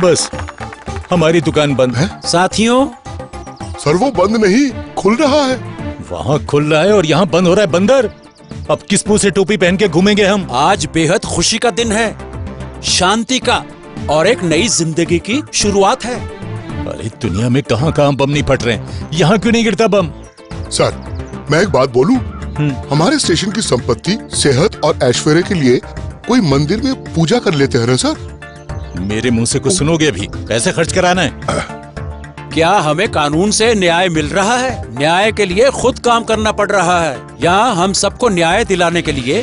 बस हमारी दुकान बंद है। साथियों, सर वो बंद नहीं, खुल रहा है। वहाँ खुल रहा है और यहाँ बंद हो रहा है। बंदर, अब किस मुंह से टोपी पहन के घूमेंगे हम? आज बेहद खुशी का दिन है, शांति का, और एक नई जिंदगी की शुरुआत है। अरे दुनिया में कहाँ कहाँ बम नहीं फट रहे हैं, यहाँ क्यों नहीं गिरता बम? सर मैं एक बात बोलूं? हमारे स्टेशन की संपत्ति, सेहत और ऐश्वर्य के लिए कोई मंदिर में पूजा कर लेते हैं ना सर? मेरे मुंह से कुछ सुनोगे? अभी पैसे खर्च कराना है। क्या हमें कानून से न्याय मिल रहा है? न्याय के लिए खुद काम करना पड़ रहा है। यहाँ हम सबको न्याय दिलाने के लिए,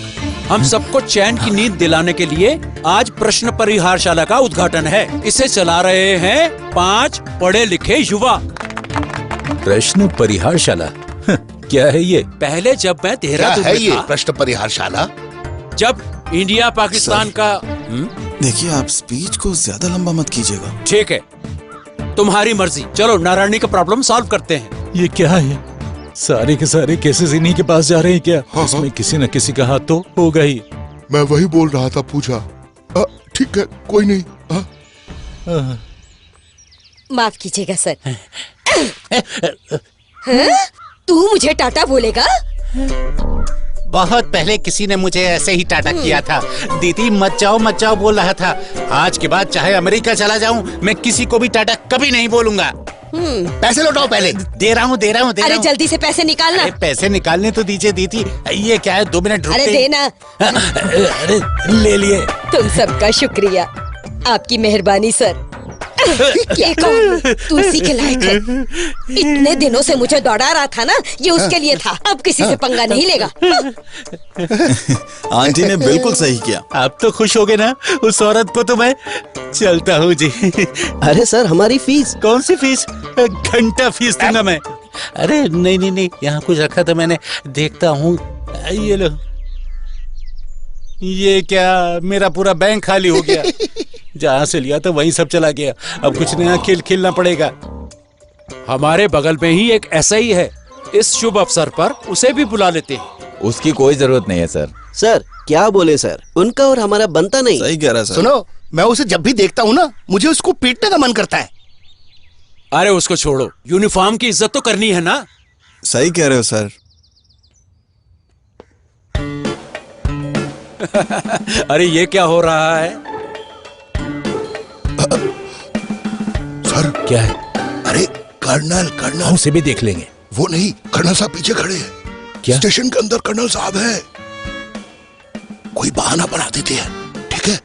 हम सबको चैन की नींद दिलाने के लिए आज प्रश्न परिहारशाला का उद्घाटन है। इसे चला रहे हैं 5 पढ़े लिखे युवा। प्रश्न परिहारशाला क्या है ये? पहले जब मैं देहरादून है में ये था, प्रश्न परिहारशाला? जब इंडिया पाकिस्तान का देखिए, आप स्पीच को ज्यादा लंबा मत कीजिएगा। ठीक है, तुम्हारी मर्जी। चलो नारायणी का प्रॉब्लम सॉल्व करते हैं। ये क्या है? सारे के सारे केसेस इन्हीं के पास जा रहे हैं क्या? इसमें किसी न किसी का हाथ तो होगा ही। मैं वही बोल रहा था, पूछा। ठीक है, कोई नहीं। माफ कीजिएगा सर। हाँ? तू मुझे टाटा बोलेगा? बहुत पहले किसी ने मुझे ऐसे ही टाटा किया था। दीदी मत जाओ बोल रहा था। आज के बाद चाहे अमेरिका चला जाऊं, मैं किसी को भी टाटा कभी नहीं बोलूंगा। पैसे लौटाओ पहले। दे रहा हूँ। अरे जल्दी से पैसे निकालना। अरे पैसे निकालने तो दीजिए दीदी। ये क्या है, 2 मिनट रुकते। अरे देना। अरे ले लिए। तुम सबका शुक्रिया, आपकी मेहरबानी सर। ये कौन? तुलसी के लायक है। इतने दिनों से मुझे दौड़ा रहा था ना, ये उसके लिए था। अब किसी से पंगा नहीं लेगा। आंटी ने बिल्कुल सही किया। आप तो खुश हो गए ना? उस औरत को तो मैं चलता हूँ जी। अरे सर, हमारी फीस। कौन सी फीस? घंटा फीस दूंगा मैं। अरे नहीं, यहाँ कुछ रखा था मैंने, देखता हूँ। ये लो। ये क्या, मेरा पूरा बैंक खाली हो गया। जहाँ से लिया था वहीं सब चला गया। अब कुछ नया खिलना पड़ेगा। हमारे बगल में ही एक एसआई है। इस शुभ अवसर पर उसे भी बुला लेते हैं। उसकी कोई जरूरत नहीं है सर। सर क्या बोले सर, उनका और हमारा बनता नहीं। सही कह रहा सर। सुनो, मैं उसे जब भी देखता हूँ ना, मुझे उसको पीटने का मन करता है। अरे उसको छोड़ो, यूनिफॉर्म की इज्जत तो करनी है ना। सही कह रहे हो सर। अरे ये क्या हो रहा है? सर क्या है? अरे कर्नल उसे भी देख लेंगे। वो नहीं, कर्नल साहब पीछे खड़े हैं। क्या? स्टेशन के अंदर कर्नल साहब है। कोई बहाना बना देते हैं, ठीक है?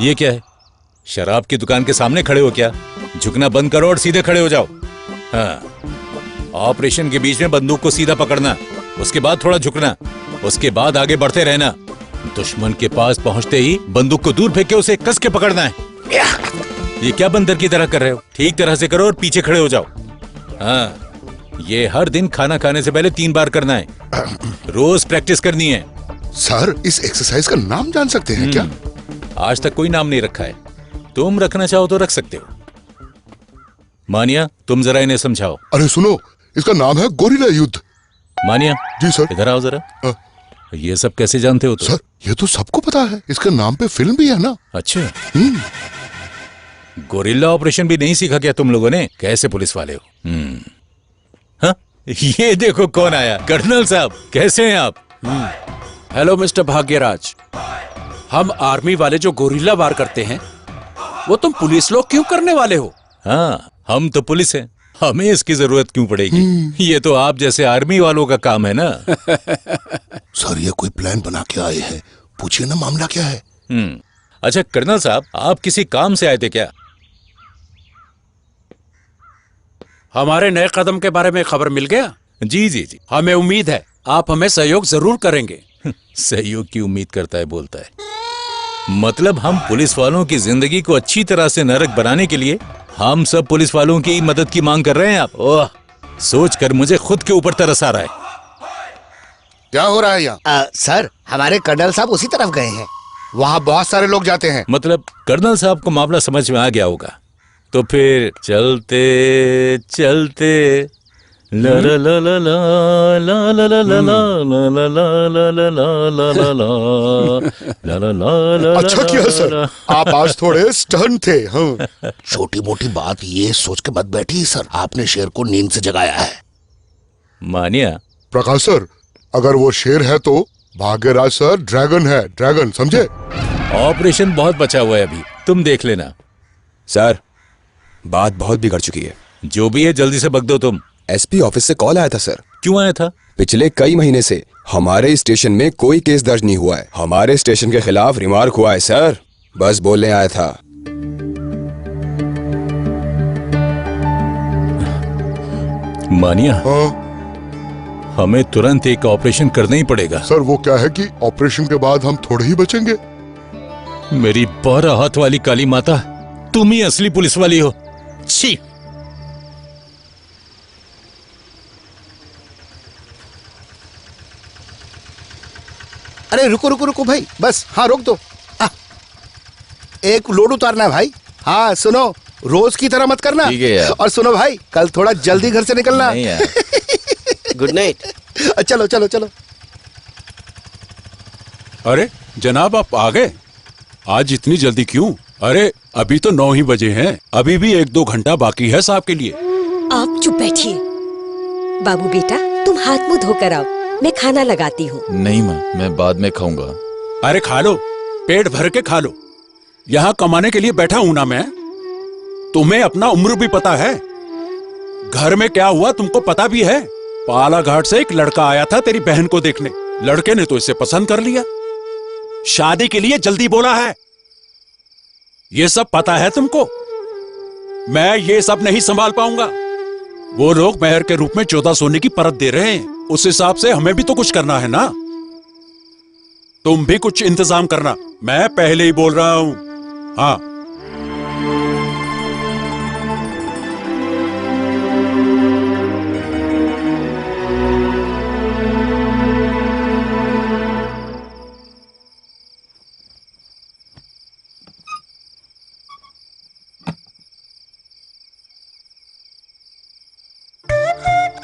ये क्या है? शराब की दुकान के सामने खड़े हो क्या? झुकना बंद करो और सीधे खड़े हो जाओ। हाँ, ऑपरेशन के बीच में बंदूक को सीधा पकड़ना, उसके बाद थोड़ा झुकना, उसके बाद आगे बढ़ते रहना। दुश्मन के पास पहुंचते ही बंदूक को दूर फेंक के उसे कस के पकड़ना है। ये क्या बंदर की तरह कर रहे हो? ठीक तरह से करो और पीछे खड़े हो जाओ। हाँ, ये हर दिन खाना खाने से पहले 3 बार करना है। रोज प्रैक्टिस करनी है। सर, इस एक्सरसाइज का नाम जान सकते हैं क्या? आज तक कोई नाम नहीं रखा है। तुम रखना चाहो तो रख सकते हो। मानिया, तुम जरा इन्हें समझाओ। अरे सुनो, इसका नाम है गोरिल्ला युद्ध। मानिया जी सर। इधर आओ जरा। ये सब कैसे जानते हो तुम? सर, ये तो सबको पता है। इसके नाम पे फिल्म भी है ना। अच्छा, गोरिल्ला ऑपरेशन भी नहीं सीखा क्या तुम लोगों ने? कैसे पुलिस वाले हो? हाँ, ये देखो कौन आया। कर्नल साहब, कैसे हैं आप? Hello mister Bhagyaraj. हम आर्मी वाले जो गोरिल्ला वार करते हैं, वो तुम पुलिस लोग क्यों करने वाले हो? हाँ, हम तो पुलिस हैं, हमें इसकी जरूरत क्यों पड़ेगी? ये तो आप जैसे आर्मी वालों का काम है ना। सर, ये कोई प्लान बना के आए हैं। पूछिए ना, मामला क्या है? अच्छा कर्नल साहब, आप किसी काम से आए थे क्या? हमारे नए कदम के बारे में खबर मिल गया? जी जी जी। हमें उम्मीद है आप हमें सहयोग जरूर करेंगे। सहयोग की उम्मीद करता है बोलता है। मतलब हम पुलिस वालों की जिंदगी को अच्छी तरह से नरक बनाने के लिए हम सब पुलिस वालों की मदद की मांग कर रहे हैं आप? ओह, सोचकर मुझे खुद के ऊपर तरस आ रहा है। क्या हो रहा है यहाँ? सर, हमारे कर्नल साहब उसी तरफ गए हैं। वहाँ बहुत सारे लोग जाते हैं। मतलब कर्नल साहब को मामला समझ में आ गया होगा, तो फिर चलते चलते ला ला ला ला ला ला ला ला ला ला ला ला ला। अच्छा किया सर, आप आज थोड़े स्टर्न थे। हाँ, छोटी मोटी बात ये सोच के मत बैठिए सर, आपने शेर को नींद से जगाया है। मानिया। प्रकाश सर, अगर वो शेर है तो भाग्यराज सर ड्रैगन है। ड्रैगन, समझे? ऑपरेशन बहुत बचा हुआ है अभी, तुम देख लेना। सर, बात बहुत बिगड़ चुकी है। जो भी है जल्दी से बक दो तुम। एसपी ऑफिस से कॉल आया था सर। क्यों आया था? पिछले कई महीने से हमारे स्टेशन में कोई केस दर्ज नहीं हुआ है। हमारे स्टेशन के खिलाफ रिमार्क हुआ है सर, बस बोलने आया था। मानिया, हमें तुरंत एक ऑपरेशन करना ही पड़ेगा। सर वो क्या है कि ऑपरेशन के बाद हम थोड़े ही बचेंगे। मेरी 12 हाथ वाली काली माता, तुम ही असली पुलिस वाली हो। छी! अरे रुको रुको रुको भाई, बस हाँ रोक दो। एक लोड उतारना है भाई। हाँ सुनो, रोज की तरह मत करना। ठीक है यार। और सुनो भाई, कल थोड़ा जल्दी घर से निकलना। नहीं यार। Good night. चलो चलो चलो। अरे जनाब, आप आ गए? आज इतनी जल्दी क्यों? अरे अभी तो 9 ही बजे हैं, अभी भी 1-2 घंटा बाकी है साहब के लिए। आप चुप बैठिए। बाबू बेटा, तुम हाथ मुंह धोकर आओ, मैं खाना लगाती हूँ। नहीं माँ, मैं बाद में खाऊंगा। अरे खा लो, पेट भर के खा लो। यहाँ कमाने के लिए बैठा हूं ना मैं। तुम्हें अपना उम्र भी पता है, घर में क्या हुआ तुमको पता भी है। पाला घाट से एक लड़का आया था तेरी बहन को देखने, लड़के ने तो इसे पसंद कर लिया, शादी के लिए जल्दी बोला है। ये सब पता है तुमको। मैं ये सब नहीं संभाल पाऊंगा। वो लोग मेहर के रूप में 14 सोने की परत दे रहे हैं, उस हिसाब से हमें भी तो कुछ करना है ना। तुम भी कुछ इंतजाम करना, मैं पहले ही बोल रहा हूं। हाँ।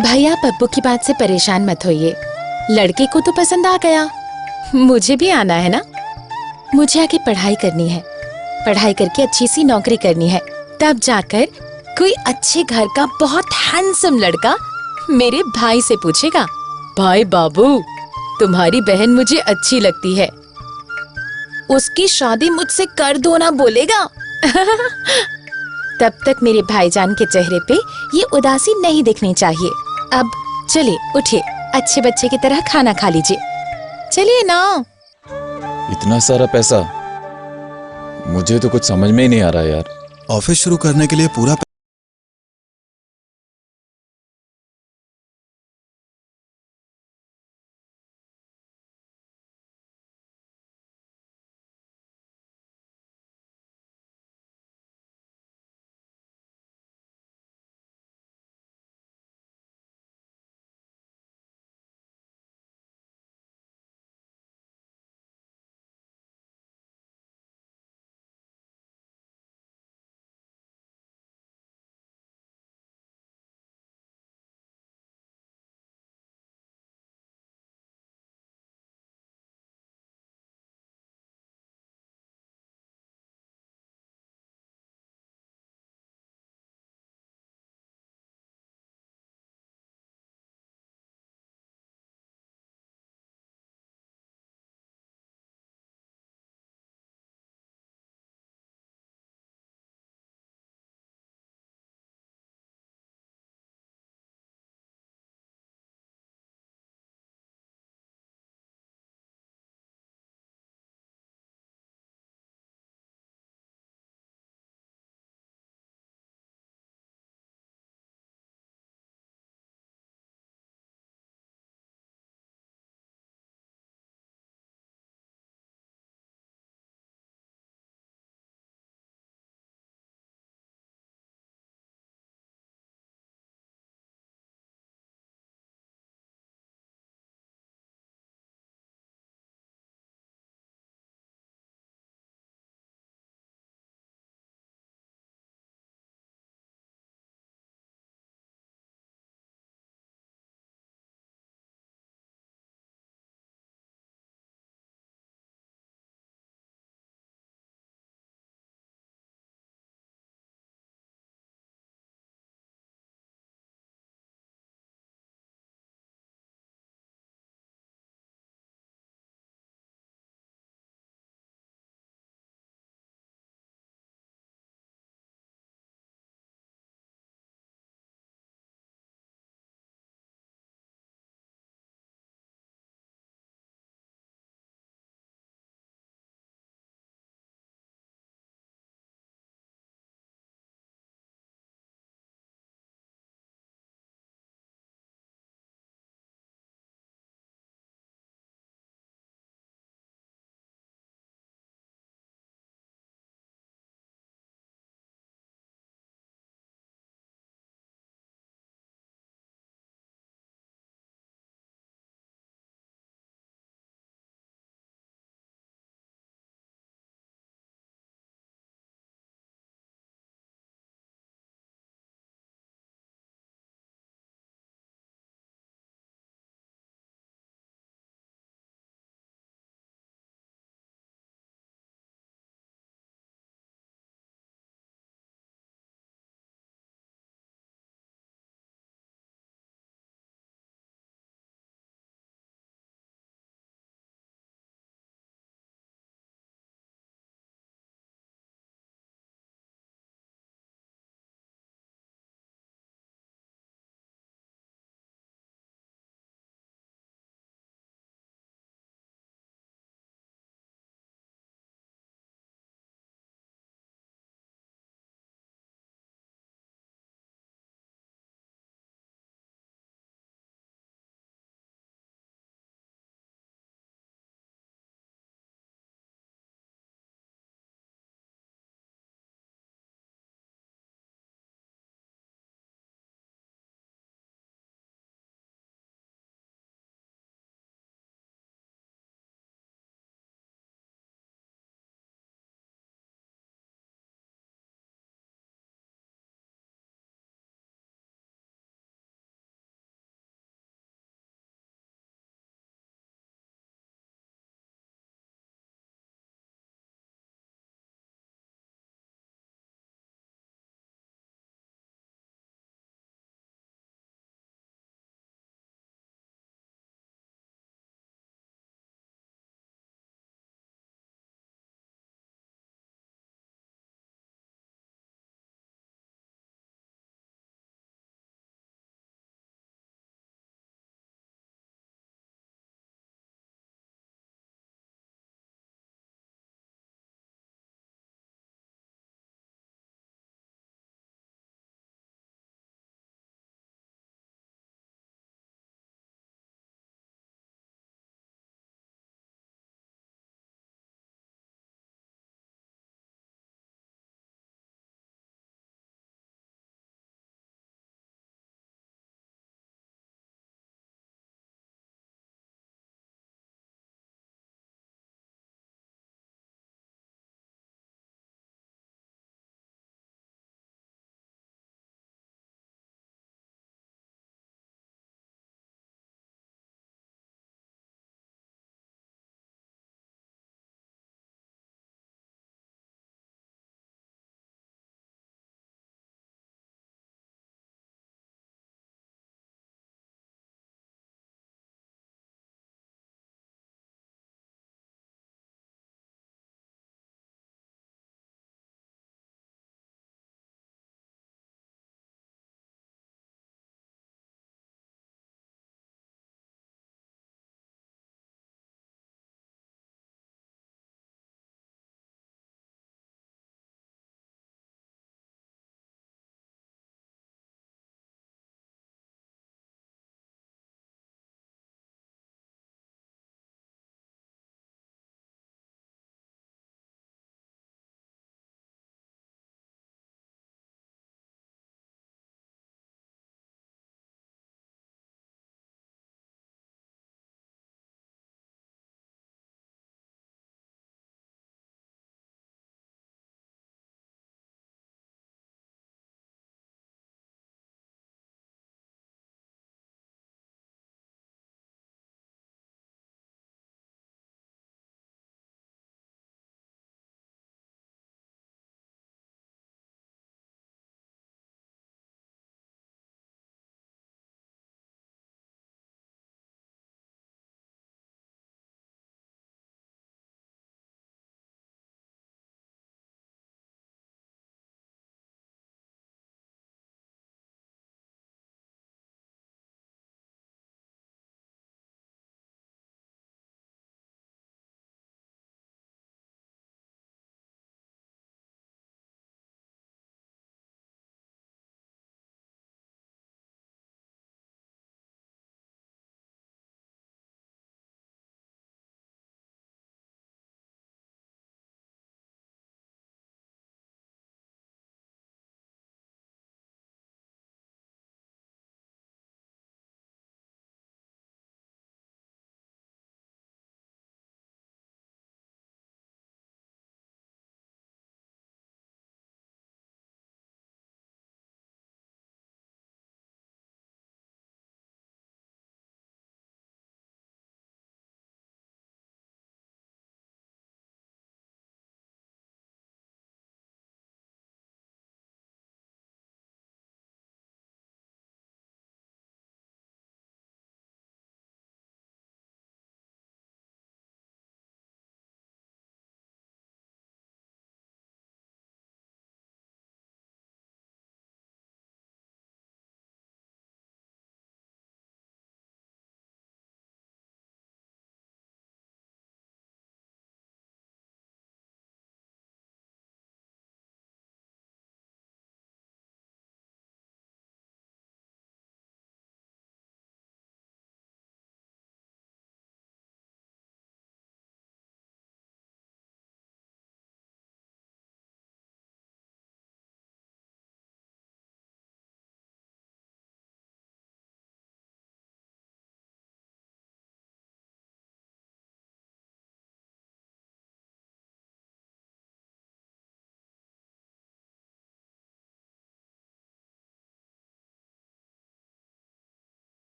भैया पप्पू की बात से परेशान मत होइए, लड़के को तो पसंद आ गया, मुझे भी आना है ना। मुझे आगे पढ़ाई करनी है, पढ़ाई करके अच्छी सी नौकरी करनी है, तब जाकर कोई अच्छे घर का बहुत हैंडसम लड़का मेरे भाई से पूछेगा, भाई बाबू तुम्हारी बहन मुझे अच्छी लगती है, उसकी शादी मुझसे कर दो ना बोलेगा। तब तक मेरे भाईजान के चेहरे पे ये उदासी नहीं दिखनी चाहिए। अब चलिए उठिए, अच्छे बच्चे की तरह खाना खा लीजिए, चलिए ना। इतना सारा पैसा, मुझे तो कुछ समझ में ही नहीं आ रहा यार। ऑफिस शुरू करने के लिए पूरा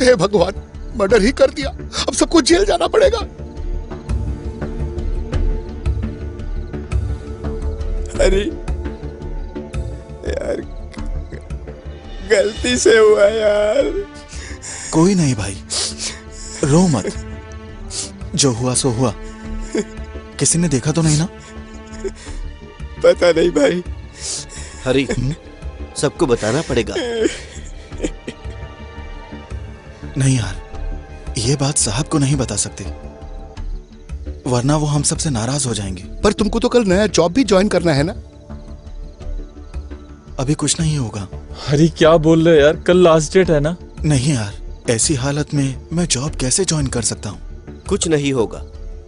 हे भगवान, मर्डर ही कर दिया, अब सबको जेल जाना पड़ेगा। अरे यार, गलती से हुआ यार। कोई नहीं भाई, रो मत, जो हुआ सो हुआ। किसी ने देखा तो नहीं ना? पता नहीं भाई। हरी, सबको बताना पड़ेगा। नहीं यार, ये बात साहब को नहीं बता सकते, वरना वो हम सबसे नाराज हो जाएंगे। पर तुमको तो कल नया जॉब भी ज्वाइन करना है ना? अभी कुछ नहीं होगा। हरी क्या बोल रहे यार, कल लास्ट डेट है ना? नहीं यार, ऐसी हालत में मैं जॉब कैसे ज्वाइन कर सकता हूँ? कुछ नहीं होगा,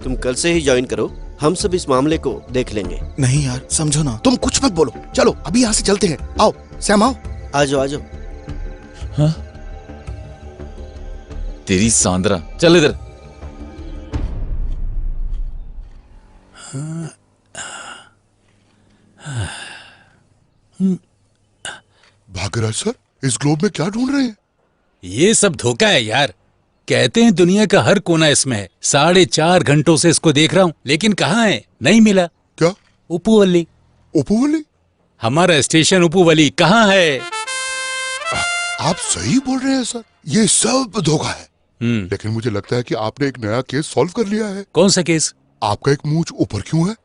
तुम कल से ही ज्वाइन करो, हम सब इस मामले को देख लेंगे। नहीं यार, समझो ना। तुम कुछ मत बोलो, चलो अभी यहाँ से चलते हैं। आओ सैम, आओ। आ जाओ आ जाओ। हाँ? तेरी सांद्रा, चल इधर। भाग्यराज सर, इस ग्लोब में क्या ढूंढ रहे हैं? ये सब धोखा है यार। कहते हैं दुनिया का हर कोना इसमें है। 4.5 घंटों से इसको देख रहा हूँ, लेकिन कहाँ है? नहीं मिला। क्या? उपुवली। उपुवली? हमारा स्टेशन उपुवली कहाँ है? आप सही बोल रहे हैं सर, ये सब धोखा है। लेकिन मुझे लगता है कि आपने एक नया केस सॉल्व कर लिया है। कौन सा केस? आपका एक मूंछ ऊपर क्यों है?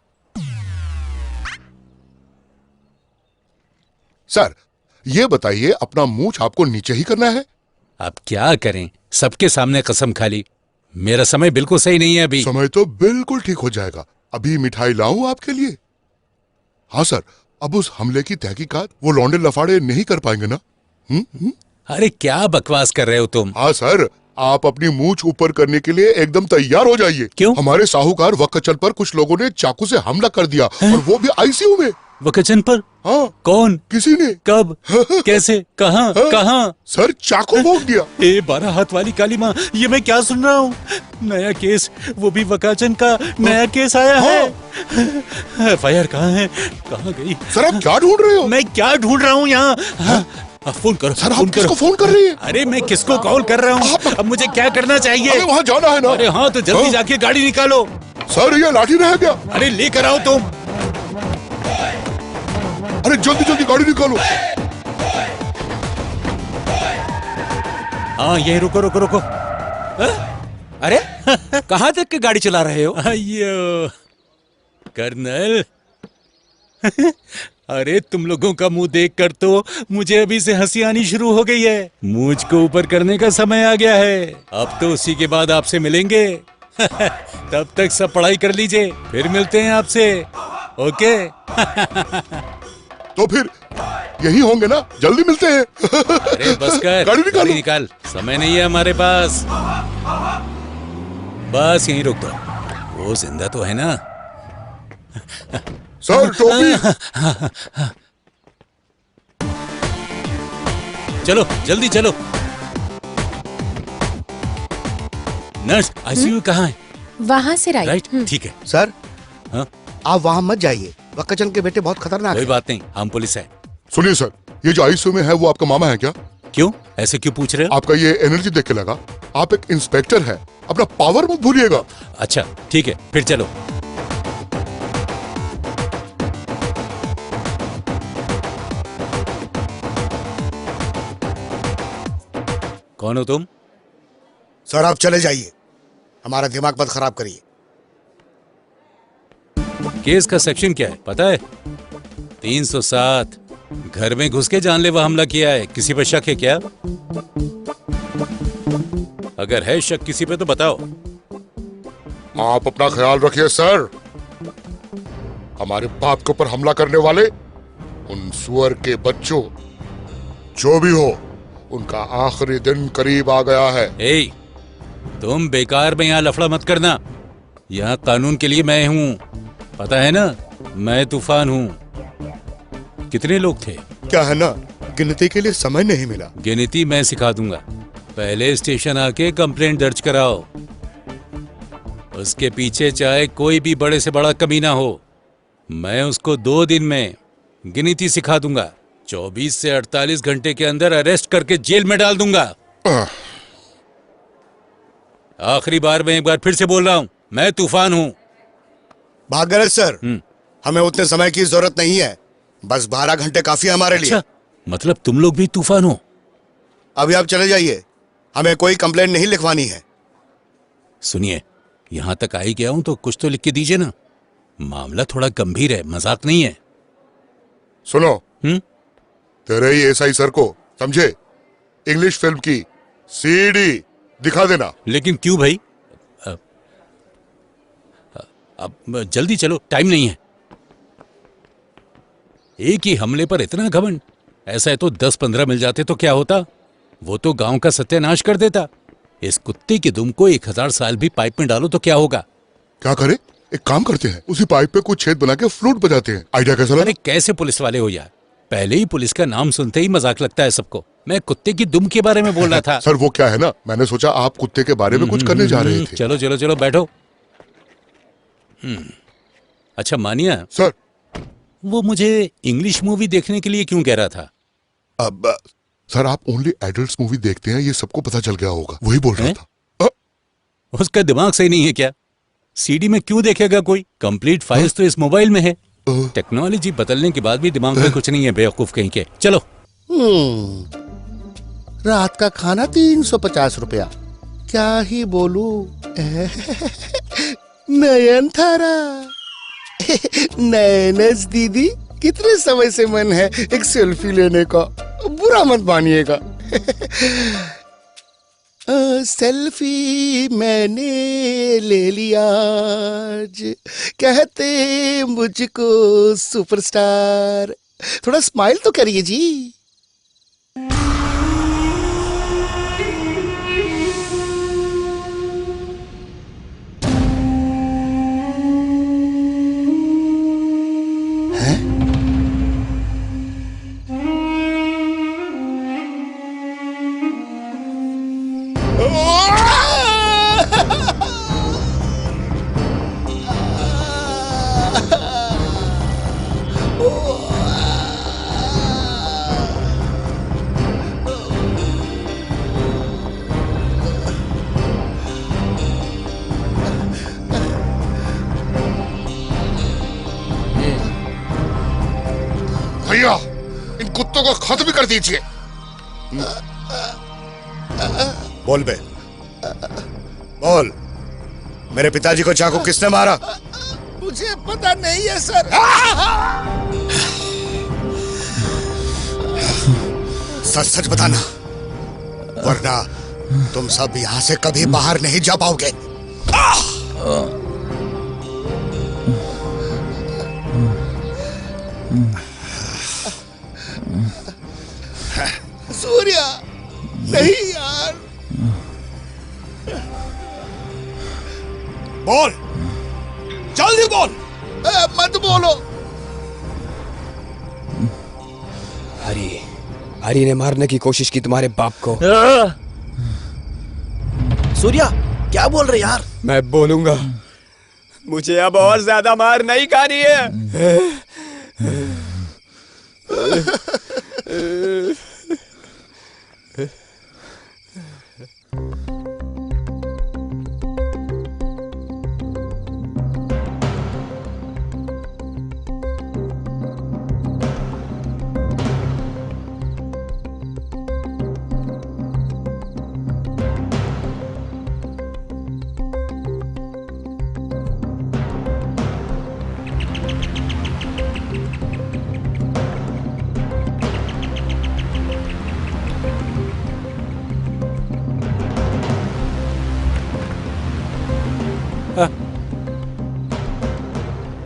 सर, ये बताइए, अपना मूंछ आपको नीचे ही करना है? अब क्या करें, सबके सामने कसम खा ली। मेरा समय बिल्कुल सही नहीं है अभी। समय तो बिल्कुल ठीक हो जाएगा। अभी मिठाई लाऊं आपके लिए? हाँ सर, अब उस हमले की तहकीकात वो लौंडे लफाड़े नहीं कर पाएंगे ना? अरे क्या बकवास कर रहे हो तुम? हाँ सर, आप अपनी मूंछ ऊपर करने के लिए एकदम तैयार हो जाइए। क्यों? हमारे साहूकार वक्कचन पर कुछ लोगों ने चाकू से हमला कर दिया, और वो भी आईसीयू में। वक्कचन पर? हाँ। कौन? किसी ने। कब? कैसे? कहाँ? कहाँ? सर, चाकू भोंक दिया। 12 हाथ वाली काली माँ, ये मैं क्या सुन रहा हूँ? नया केस, वो भी वकाचन का नया केस आया है। एफआईआर कहाँ है? कहाँ गई? सर, आप क्या ढूंढ रहे हो? मैं क्या ढूंढ रहा हूँ यहाँ? फोन करो सर, फोन आप किसको फोन कर रही है? अरे मैं किसको कॉल कर रहा हूँ? अब मुझे क्या करना चाहिए? अरे वहाँ जाना है ना? अरे हाँ, तो जल्दी जाके गाड़ी निकालो। सर, ये लाठी रह गया। अरे लेकर आओ तुम। अरे जल्दी जल्दी गाड़ी निकालो। हाँ, यही रुको रुको रुको। अरे कहाँ तक के गाड़ी चला रहे हो? अयो कर्नल, अरे तुम लोगों का मुंह देखकर तो मुझे अभी से हंसी आनी शुरू हो गई है। मुझको ऊपर करने का समय आ गया है। अब तो उसी के बाद आपसे मिलेंगे। तब तक सब पढ़ाई कर लीजिए, फिर मिलते हैं आपसे। ओके? तो फिर यही होंगे ना? जल्दी मिलते हैं। अरे बस कर, गाड़ी निकाल। समय नहीं है हमारे पास। बस यहीं रुक दो। वो जिंदा तो है ना? सर, टोपी। चलो जल्दी चलो। नर्स, आईसीयू कहाँ है? वहाँ से राइट। ठीक है। सर, हाँ? आप वहाँ मत जाइए, वक्कचन के बेटे बहुत खतरनाक कोई है। बात नहीं, हम पुलिस है। सुनिए सर, ये जो आईसीयू में है वो आपका मामा है क्या? क्यों? ऐसे क्यों पूछ रहे हो? आपका ये एनर्जी देख के लगा। आप एक इंस्पेक्टर है, अपना पावर मत भूलिएगा। अच्छा ठीक है, फिर चलो। कौन हो तुम? सर, आप चले जाइए, हमारा दिमाग मत खराब करिए। केस का सेक्शन क्या है पता है? 307। घर में घुस के जानलेवा हमला किया है। किसी पर शक है क्या? अगर है शक किसी पे तो बताओ। आप अपना ख्याल रखिए सर। हमारे बाप के ऊपर हमला करने वाले उन सुअर के बच्चों, जो भी हो, उनका आखिरी दिन करीब आ गया है। ए, तुम बेकार में यहाँ लफड़ा मत करना। यहाँ कानून के लिए मैं हूँ, पता है ना? मैं तूफान हूँ। कितने लोग थे? क्या है ना, गिनती के लिए समय नहीं मिला। गिनती मैं सिखा दूंगा। पहले स्टेशन आके कंप्लेंट दर्ज कराओ। उसके पीछे चाहे कोई भी बड़े से बड़ा कमीना हो, मैं उसको 2 दिन में गिनती सिखा दूंगा। 24 से 48 घंटे के अंदर अरेस्ट करके जेल में डाल दूंगा। आखिरी बार मैं एक बार फिर से बोल रहा हूँ, मैं तूफान हूँ। भागीरथ सर, हमें उतने समय की जरूरत नहीं है, बस 12 घंटे काफी है हमारे लिए। मतलब तुम लोग भी तूफान हो? अभी आप चले जाइए, हमें कोई कंप्लेंट नहीं लिखवानी है। सुनिए, यहाँ तक आ ही गया हूँ तो कुछ तो लिख के दीजिए ना। मामला थोड़ा गंभीर है, मजाक नहीं है। सुनो, तेरे ही एसआई सर को समझे इंग्लिश फिल्म की सीडी दिखा देना। लेकिन क्यों भाई? अब जल्दी चलो, टाइम नहीं है। एक ही हमले पर इतना घमंड? ऐसा है तो 10-15 मिल जाते तो क्या होता? वो तो गांव का सत्यानाश कर देता। इस कुत्ते की दुम को 1000 साल भी पाइप में डालो तो क्या होगा? क्या करे? एक काम करते हैं, उसी पाइप पे कुछ छेद बना के फ्लूट बजाते हैं। आइडिया कैसा लगा? अरे कैसे पुलिस वाले हो यार, पहले ही पुलिस का नाम सुनते ही मजाक लगता है सबको। मैं कुत्ते की दुम के बारे में बोल रहा था। सर वो क्या है ना, मैंने सोचा आप कुत्ते के बारे में कुछ करने जा रहे थे। चलो चलो चलो बैठो। अच्छा मानिया सर, वो मुझे इंग्लिश मूवी देखने के लिए क्यों कह रहा था? अब सर आप ओनली एडल्ट्स मूवी देखते हैं, ये सबको पता चल गया होगा, वही बोल रहा था। उसका दिमाग सही नहीं है क्या? सीडी में क्यों देखेगा कोई? कंप्लीट फाइल्स तो इस मोबाइल में है। टेक्नोलॉजी बदलने के बाद भी दिमाग में कुछ नहीं है, बेवकूफ कहीं के। चलो। रात का खाना 350 रुपया, क्या ही बोलू। नयनतारा, नयनस दीदी, कितने समय से मन है एक सेल्फी लेने का, बुरा मत मानिएगा। सेल्फी मैंने ले लिया आज, कहते मुझको सुपरस्टार। थोड़ा स्माइल तो करिए जी। भैया, इन कुत्तों को खत्म भी कर दीजिए। बोल बे, बोल, मेरे पिताजी को चाकू किसने मारा? मुझे पता नहीं है सर। सच सच बताना, वरना तुम सब यहाँ से कभी बाहर नहीं जा पाओगे। सूर्या, नहीं यार। बोल, जल्दी बोल। मत बोलो। हरी ने मारने की कोशिश की तुम्हारे बाप को। सूर्या, क्या बोल रहे यार? मैं बोलूंगा, मुझे अब और ज्यादा मार नहीं खानी है।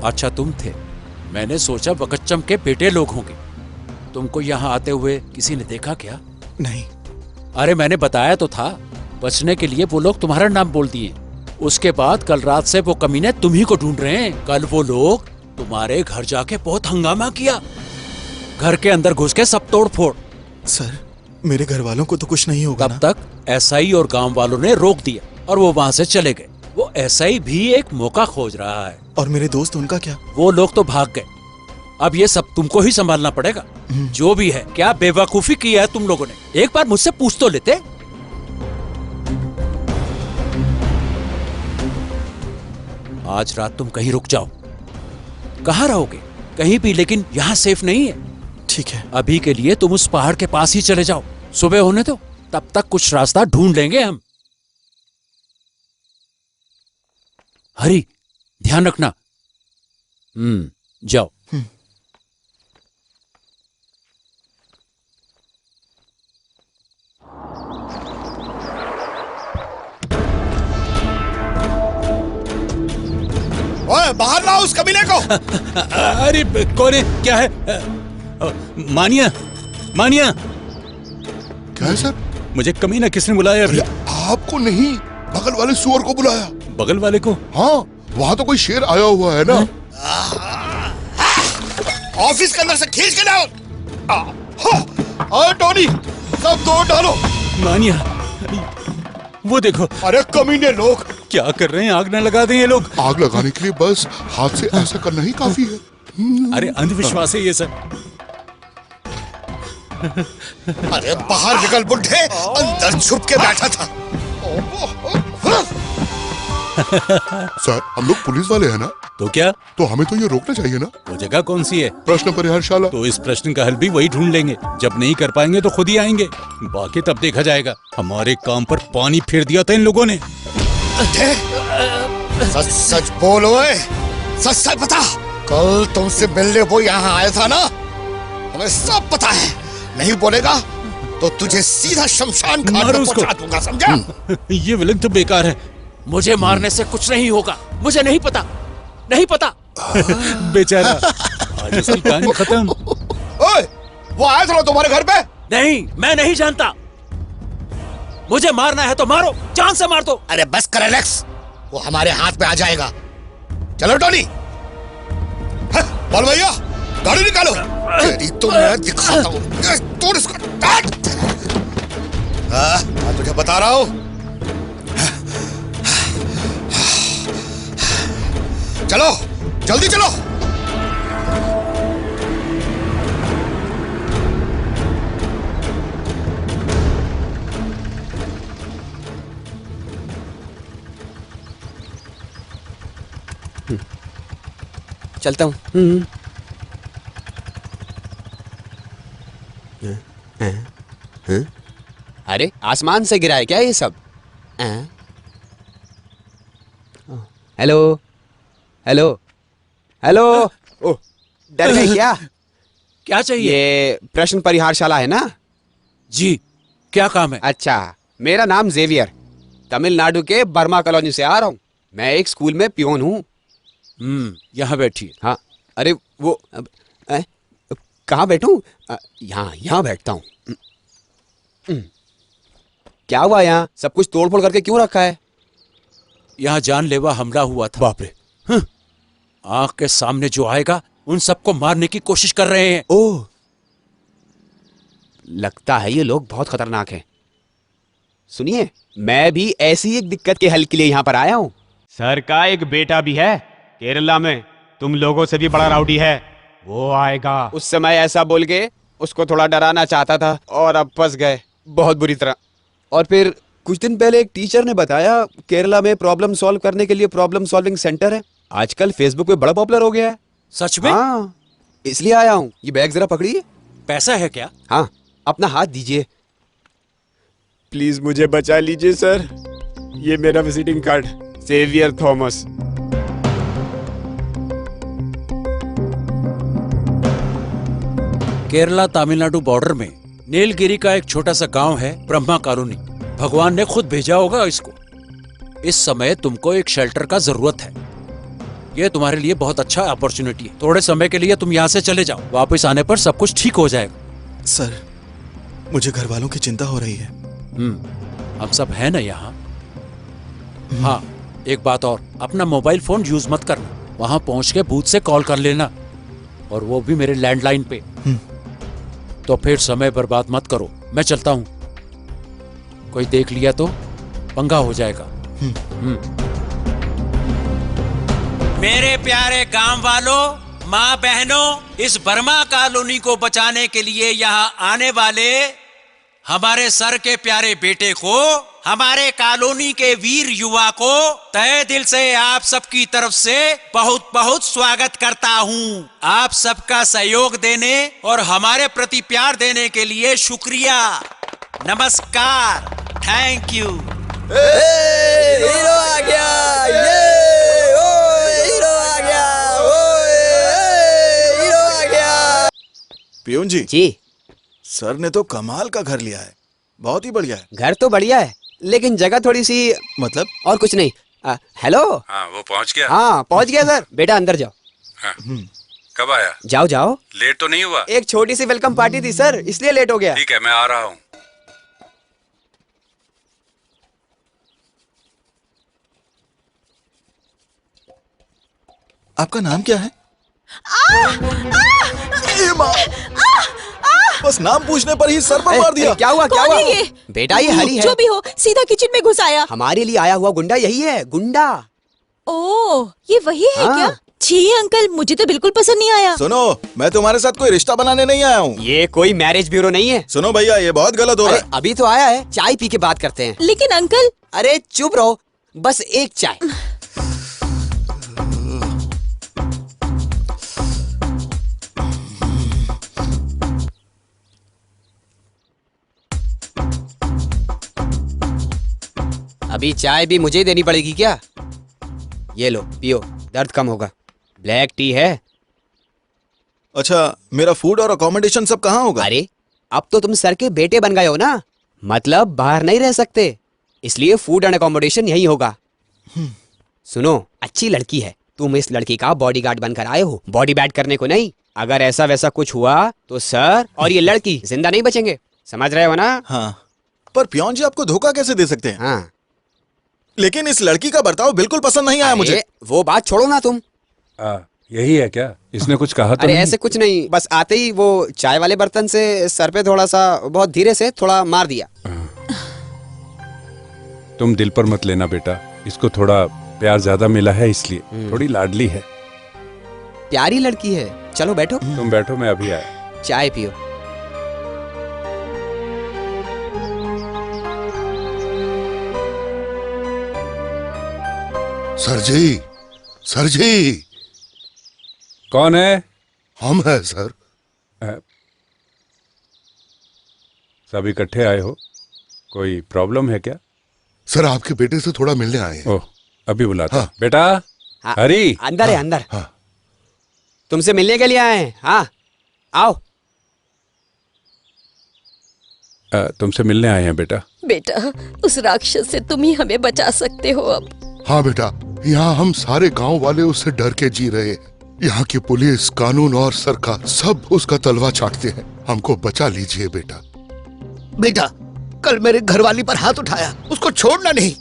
अच्छा तुम थे, मैंने सोचा बकच्चम के बेटे लोग होंगे। तुमको यहाँ आते हुए किसी ने देखा क्या? नहीं। अरे मैंने बताया तो था, बचने के लिए वो लोग तुम्हारा नाम बोल दिए। उसके बाद कल रात से वो कमीने तुम ही को ढूंढ रहे हैं। कल वो लोग तुम्हारे घर जाके बहुत हंगामा किया, घर के अंदर घुस के सब तोड़ फोड़। सर, मेरे घर वालों को तो कुछ नहीं होगा तब तक एसआई और गांव वालों ने रोक दिया और वो वहां से चले गए। वो एसआई भी एक मौका खोज रहा है। और मेरे दोस्त, उनका क्या? वो लोग तो भाग गए। अब ये सब तुमको ही संभालना पड़ेगा। जो भी है, क्या बेवकूफी की है तुम लोगों ने? एक बार मुझसे पूछ तो लेते। आज रात तुम कहीं रुक जाओ। कहाँ रहोगे? कहीं भी, लेकिन यहाँ सेफ नहीं है। ठीक है। अभी के लिए तुम उस पहाड़ के पास ही चले जाओ। सुबह होने दो, तब तक कुछ रास्ता ढूंढ लेंगे हम। हरी, ध्यान रखना। जाओ। ओए, बाहर लाओ उस कमीने को। अरे कौन है? क्या है? मानिया, मानिया। क्या है सर? मुझे कमीना किसने बुलाया अभी? आपको नहीं, बगल वाले सुअर को बुलाया। बगल वाले को? हाँ, वहाँ तो कोई शेर आया हुआ है ना। ऑफिस के अंदर से खींच के लाओ। टोनी, सब दौड़ डालो। मानिया, वो देखो। अरे कमीने लोग क्या कर रहे हैं? आग न लगा दें ये लोग। आग लगाने के लिए बस हाथ से ऐसा करना ही काफी है। अरे अंधविश्वास है ये सब। अरे बाहर निकल बुड्ढे, अंदर छुप के बैठा था। सर, हम लोग पुलिस वाले हैं ना? तो क्या? तो हमें तो ये रोकना चाहिए ना? वो जगह कौन सी है? प्रश्न परिहारशाला। तो इस प्रश्न का हल भी वही ढूंढ लेंगे। जब नहीं कर पाएंगे तो खुद ही आएंगे, बाकी तब देखा जाएगा। हमारे काम पर पानी फेर दिया था इन लोगों ने। सच सच बोलो, सच सच बता। कल तुमसे मिलने वो यहाँ आया था ना? हमें सब पता है। नहीं बोलेगा तो तुझे सीधा शमशान घाट में पहुंचा दूंगा, समझा? ये विलन तो बेकार है। मुझे मारने से कुछ नहीं होगा। मुझे नहीं पता, नहीं पता। बेचारा, आज इसकी कहानी खत्म। ओए, वो आया था ना तुम्हारे घर पे? नहीं, मैं नहीं जानता। मुझे मारना है तो मारो, जान से मार दो। अरे बस कर एलेक्स, वो हमारे हाथ में आ जाएगा। चलो टोनी, बोल भैया, गाड़ी निकालो। तेरी तो मैं दिखाता हूँ। तोड़ इसको। मैं तुझे बता रहा हूँ। चलो, जल्दी चलो। चलता हूँ। अरे आसमान से गिरा है क्या ये सब? Hello hello hello. ओह, डर गए क्या? क्या चाहिए? ये प्रश्न परिहारशाला है ना? जी, क्या काम है? अच्छा, मेरा नाम जेवियर, तमिलनाडु के बर्मा कॉलोनी से आ रहा हूँ। मैं एक स्कूल में पियोन हूँ। यहाँ बैठिए। हाँ, अरे वो कहाँ बैठूं? यहाँ बैठता हूँ। क्या हुआ? यहाँ सब कुछ तोड़फोड़ करके क्यों रखा है? यहाँ जानलेवा हमला हुआ था। बाप रे। आंख के सामने जो आएगा उन सबको मारने की कोशिश कर रहे हैं। ओह, लगता है ये लोग बहुत खतरनाक हैं। सुनिए, मैं भी ऐसी एक दिक्कत के हल के लिए यहाँ पर आया हूँ। सर का एक बेटा भी है केरला में, तुम लोगों से भी बड़ा राउडी है, वो आएगा। उस समय ऐसा बोल के उसको थोड़ा डराना चाहता था और अब फंस गए बहुत बुरी तरह। और फिर कुछ दिन पहले एक टीचर ने बताया केरला में प्रॉब्लम सॉल्व करने के लिए प्रॉब्लम सॉल्विंग सेंटर है। आजकल फेसबुक पे बड़ा पॉपुलर हो गया है। सच में? हाँ, इसलिए आया हूँ। ये बैग जरा पकड़िए। पैसा है क्या? हाँ, अपना हाथ दीजिए। प्लीज मुझे बचा लीजिए सर। ये मेरा visiting card, Xavier Thomas. Kerala Tamil Nadu border में नीलगिरी का एक छोटा सा गांव है, ब्रह्मा कॉलोनी। भगवान ने खुद भेजा होगा इसको। इस समय तुमको एक शेल्टर का जरूरत है। ये तुम्हारे लिए बहुत अच्छा अपॉर्चुनिटी है। थोड़े समय के लिए तुम यहाँ से चले जाओ, वापस आने पर सब कुछ ठीक हो जाएगा। सर, मुझे घर वालों की चिंता हो रही है। हम सब है ना यहाँ। हाँ, एक बात और, अपना मोबाइल फोन यूज मत करना। वहां पहुंच के बूथ से कॉल कर लेना, और वो भी मेरे लैंडलाइन पे। तो फिर समय बर्बाद मत करो। मैं चलता हूँ, कोई देख लिया तो पंगा हो जाएगा। मेरे प्यारे गांव वालों, माँ बहनों, इस बर्मा कॉलोनी को बचाने के लिए यहाँ आने वाले हमारे सर के प्यारे बेटे को, हमारे कॉलोनी के वीर युवा को तहे दिल से आप सबकी तरफ से बहुत बहुत स्वागत करता हूँ। आप सबका सहयोग देने और हमारे प्रति प्यार देने के लिए शुक्रिया। नमस्कार, थैंक यू। हीरो आ गया, हीरो आ गया, हीरो आ गया। पियून जी जी सर ने तो कमाल का घर लिया है, बहुत ही बढ़िया है। घर तो बढ़िया है, लेकिन जगह थोड़ी सी, मतलब और कुछ नहीं। हेलो। हाँ, वो पहुंच गया। हाँ पहुंच गया सर। बेटा अंदर जाओ। हाँ, कब आया? जाओ जाओ। लेट तो नहीं हुआ? एक छोटी सी वेलकम पार्टी थी सर, इसलिए लेट हो गया। ठीक है, मैं आ रहा हूँ। आपका नाम क्या है? बस नाम पूछने पर ही सर पर मार दिया। क्या हुआ, क्या कौन हुआ? है ये? बेटा ये हरी है। जो भी हो, सीधा किचन में घुस आया। हमारे लिए आया हुआ गुंडा यही है, गुंडा। ओह, ये वही है हाँ। क्या? छी अंकल, मुझे तो बिल्कुल पसंद नहीं आया। सुनो, मैं तुम्हारे साथ कोई रिश्ता बनाने नहीं आया हूँ। ये कोई मैरिज ब्यूरो नहीं है। सुनो भैया, ये बहुत गलत हो रहा है। अभी तो आया है, चाय पी के बात करते हैं। लेकिन अंकल। अरे चुप रहो, बस एक चाय। अभी चाय भी मुझे ही देनी पड़ेगी क्या? ये लो पियो, दर्द कम होगा। ब्लैक टी है। अच्छा, मेरा फूड और अकोमोडेशन सब कहाँ होगा? अरे अब तो तुम सर के बेटे बन गए हो ना, मतलब बाहर नहीं रह सकते, इसलिए फूड एंड अकोमोडेशन यही होगा। सुनो, अच्छी लड़की है, तुम इस लड़की का बॉडीगार्ड बनकर आए हो, बॉडी बैड करने को नहीं। अगर ऐसा वैसा कुछ हुआ तो सर और ये लड़की जिंदा नहीं बचेंगे, समझ रहे हो ना? हाँ, पर पियोन जी आपको धोखा कैसे दे सकते हैं? हाँ, लेकिन इस लड़की का बर्ताव बिल्कुल पसंद नहीं आया मुझे। वो बात छोड़ो ना तुम। यही है क्या? इसने कुछ कहा तो अरे नहीं? ऐसे कुछ नहीं, बस आते ही वो चाय वाले बर्तन से सर पे थोड़ा सा, बहुत धीरे से थोड़ा मार दिया। तुम दिल पर मत लेना बेटा, इसको थोड़ा प्यार ज्यादा मिला है इसलिए, थोड़ी लाडली है। प्यारी लड़की है। चलो बैठो। तुम बैठो, मैं अभी आया। चाय पियो। सर जी, सर जी। कौन है? हम हैं सर। सब इकट्ठे आए हो, कोई प्रॉब्लम है क्या? सर आपके बेटे से थोड़ा मिलने आए हैं। ओह, अभी बुलाता। हाँ। बेटा। हाँ, हरी। अंदर है, अंदर। हाँ। तुमसे मिलने के लिए आए हैं। हाँ आओ। तुमसे मिलने आए हैं बेटा। बेटा, उस राक्षस से तुम ही हमें बचा सकते हो अब। हाँ बेटा, यहाँ हम सारे गांव वाले उससे डर के जी रहे हैं। यहाँ की पुलिस, कानून और सरकार सब उसका तलवा चाटते हैं। हमको बचा लीजिए बेटा। बेटा, कल मेरे घरवाली पर हाथ उठाया, उसको छोड़ना नहीं।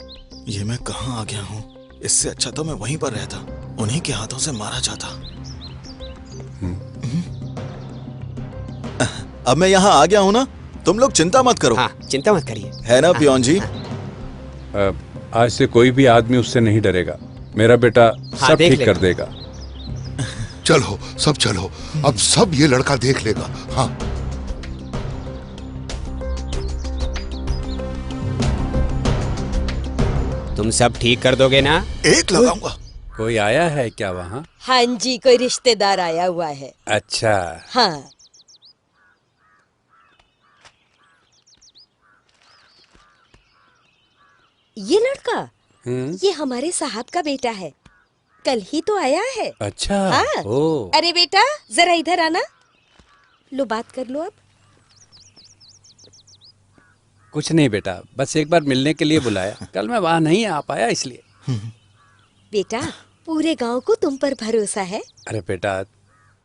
ये मैं कहाँ आ गया हूँ? इससे अच्छा तो मैं वहीं पर रहता, उन्हीं के हाथों से मारा जाता। अब मैं यहाँ आ गया हूँ ना, तुम लोग चिंता मत करो। हाँ, चिंता मत करिए, है ना पियोन जी? आज से कोई भी आदमी उससे नहीं डरेगा। मेरा बेटा सब ठीक कर देगा। चलो सब चलो, अब सब ये लड़का देख लेगा। हाँ। तुम सब ठीक कर दोगे ना? एक लगाऊंगा। कोई आया है क्या वहाँ? हाँ जी, कोई रिश्तेदार आया हुआ है। अच्छा। हाँ। ये लड़का, ये हमारे साहब का बेटा है, कल ही तो आया है। अच्छा। हाँ। ओ। अरे बेटा, जरा इधर आना, लो बात कर लो। अब कुछ नहीं बेटा, बस एक बार मिलने के लिए बुलाया, कल मैं वहाँ नहीं आ पाया इसलिए। बेटा, पूरे गांव को तुम पर भरोसा है। अरे बेटा,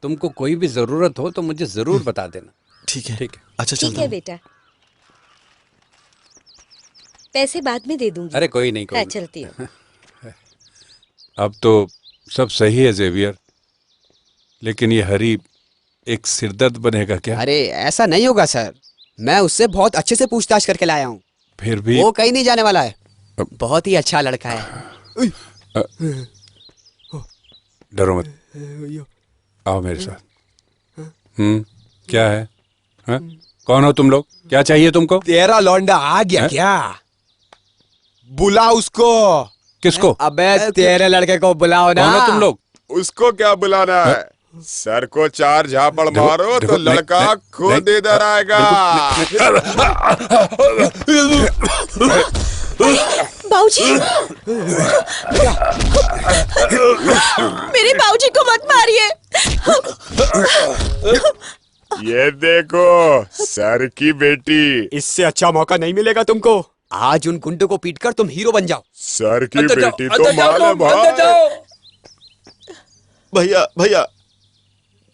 तुमको कोई भी जरूरत हो तो मुझे जरूर बता देना। ठीक है, ठीक है। अच्छा ठीक है बेटा, पैसे बाद में दे दूंगी। अरे कोई नहीं, कोई हाँ, नहीं। चलती हूँ। अब तो सब सही है जेवियर, लेकिन ये हरी एक सिरदर्द बनेगा क्या? अरे ऐसा नहीं होगा सर, मैं उससे बहुत अच्छे से पूछताछ करके लाया हूँ। फिर भी वो कहीं नहीं जाने वाला है, बहुत ही अच्छा लड़का है। डरो मत, आओ मेरे साथ। क्या है? हाँ? कौन हो तुम लोग? क्या चाहिए तुमको? तेरा लौंडा आ गया क्या? बुला उसको। किसको? अबे तेरे लड़के को बुलाओ ना। कौन हो तुम लोग? उसको क्या बुलाना है? सर को 4 झापड़ मारो तो लड़का खुद इधर आएगा। बाबूजी, मेरे बाबूजी को मत मारिए। ये देखो सर की बेटी। इससे अच्छा मौका नहीं मिलेगा तुमको। आज उन गुंडों को पीटकर तुम हीरो बन जाओ। सर की बेटी तो मालूम है। भैया भैया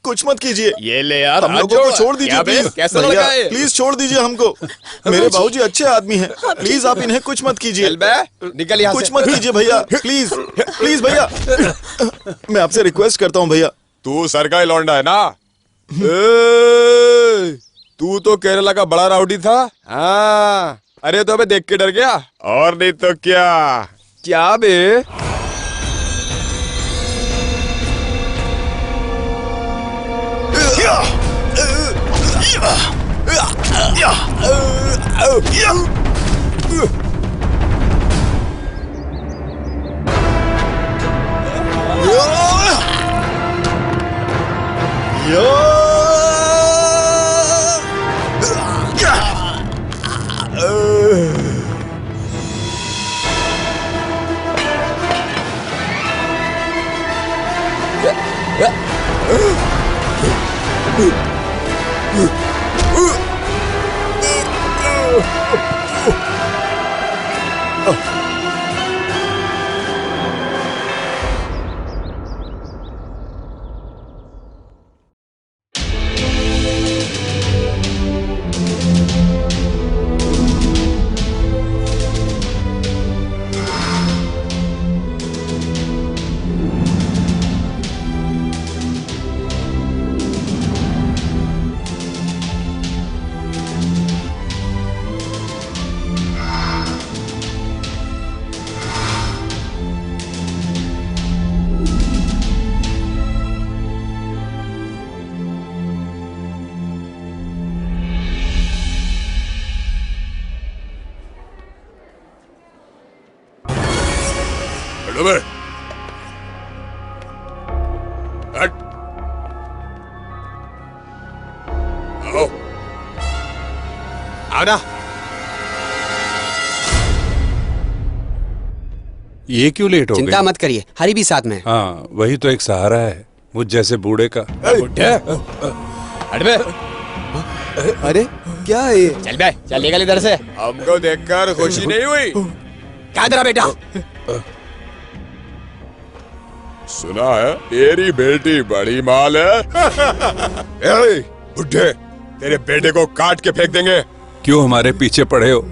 कुछ मत कीजिए। ये ले यार, हम लोगों को छोड़ दीजिए प्लीज। कैसा भैया लड़का है? प्लीज छोड़ दीजिए हमको। मेरे बाबूजी अच्छे आदमी हैं। प्लीज आप इन्हें कुछ मत कीजिए। निकल यहाँ कुछ से। मत कीजिए भैया, प्लीज प्लीज भैया। मैं आपसे रिक्वेस्ट करता हूँ भैया। तू सर का ही लौंडा है ना? तू तो केरला का बड़ा राउडी था। हाँ, अरे तो अबे देख के डर गया। और नहीं तो क्या। क्या बे? ये क्यों लेट हो गए? चिंता मत करिए, हरी भी साथ में है। हाँ, वही तो एक सहारा है मुझ जैसे बूढ़े का। अरे क्या है ये? चल बे, चल निकल इधर से। हमको देखकर खुशी नहीं हुई? क्या तेरा बेटा? सुना है तेरी बेटी बड़ी माल है। ए, बुड्ढे, तेरे बेटे को काट के फेंक देंगे। क्यों हमारे पीछे पड़े हो?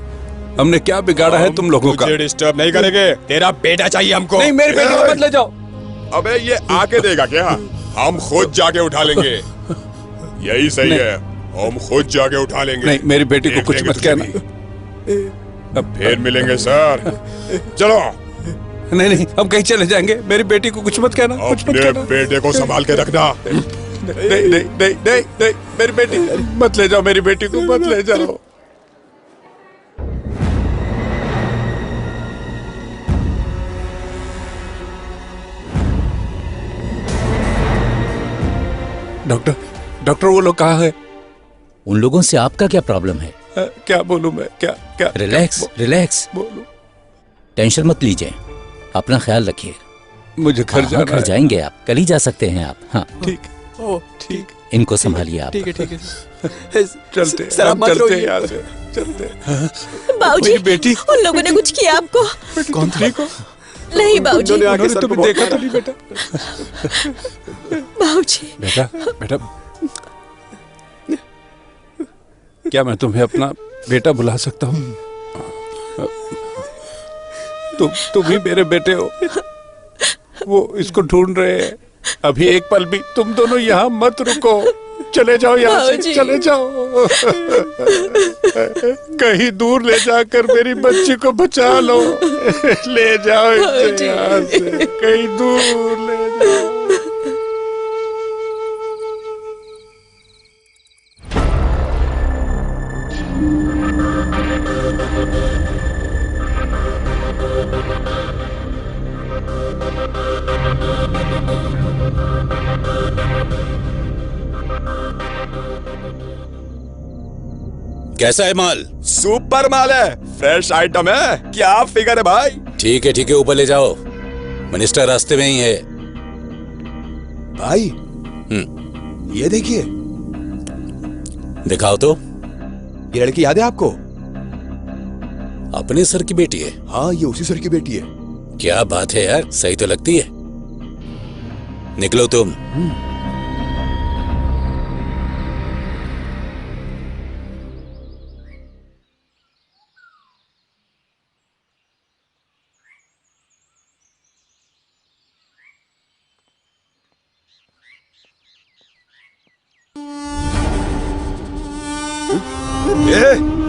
हमने क्या बिगाड़ा है तुम लोगों का? मुझे डिस्टर्ब नहीं करेंगे। तेरा बेटा चाहिए हमको। नहीं, मेरे बेटे को मत ले जाओ। अबे ये आके देगा क्या? हम खुद जाके उठा लेंगे। यही सही है, हम खुद जाके उठा लेंगे। नहीं, मेरी बेटी को कुछ मत कहना। अब फिर मिलेंगे सर। चलो। नहीं नहीं, हम कहीं चले जाएंगे। मेरी बेटी को कुछ मत कहना। कुछ मत अपने कहना। बेटे को संभाल के रखना। नहीं नहीं नहीं नहीं नहीं, मेरी बेटी मत ले जाओ। मेरी बेटी को मत ले जाओ। डॉक्टर, डॉक्टर वो लोग कहाँ है? उन लोगों से आपका क्या प्रॉब्लम है? क्या बोलूं मैं? क्या क्या? रिलैक्स रिलैक्स, बोलूं? टेंशन मत लीजिए, अपना ख्याल रखिए। मुझे घर जाना घर है। जाएंगे आप, कल ही जा सकते हैं आप। हाँ ठीक। ओ ठीक। इनको संभालिए आप। ठीक है ठीक है। चलते सर, आप मत चलते रोइए। यहाँ से चलते। बाबूजी, मेरी बेटी उन लोगों ने कुछ किया आपको? कौन ठीक हो? नहीं बाबूजी। उन्होंने तुम्हें देखा तो नहीं बेटा? बाबूजी। बेटा बेटा, क्या मैं तुम्हें अपना बेटा बुला सकता हूँ? तुम ही मेरे बेटे हो। वो इसको ढूंढ रहे हैं। अभी एक पल भी तुम दोनों यहाँ मत रुको। चले जाओ यहाँ से, चले जाओ। कहीं दूर ले जाकर मेरी बच्ची को बचा लो। ले जाओ इसे यहाँ से, कहीं दूर ले जाओ। कैसा है माल? सुपर माल है, फ्रेश आइटम है। क्या फिगर है भाई? ठीक है, ऊपर ले जाओ। मिनिस्टर रास्ते में ही है। भाई ये देखिए। दिखाओ तो। ये लड़की याद है आपको? अपने सर की बेटी है? हाँ, ये उसी सर की बेटी है। क्या बात है यार, सही तो लगती है। निकलो तुम।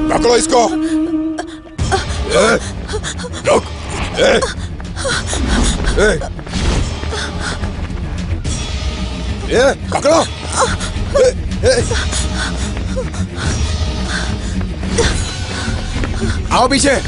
पकड़ो इसको। रुक। पकड़ो। आओ पीछे।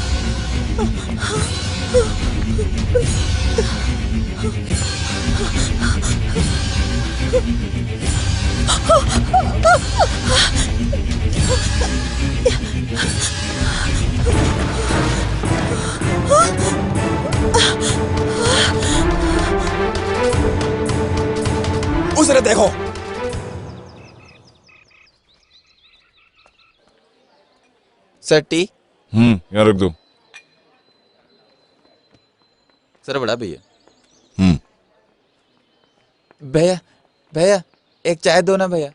उसे देखो। Sir T. यहाँ रख दो। सर बड़ा भैया। भैया भैया एक चाय दो ना भैया।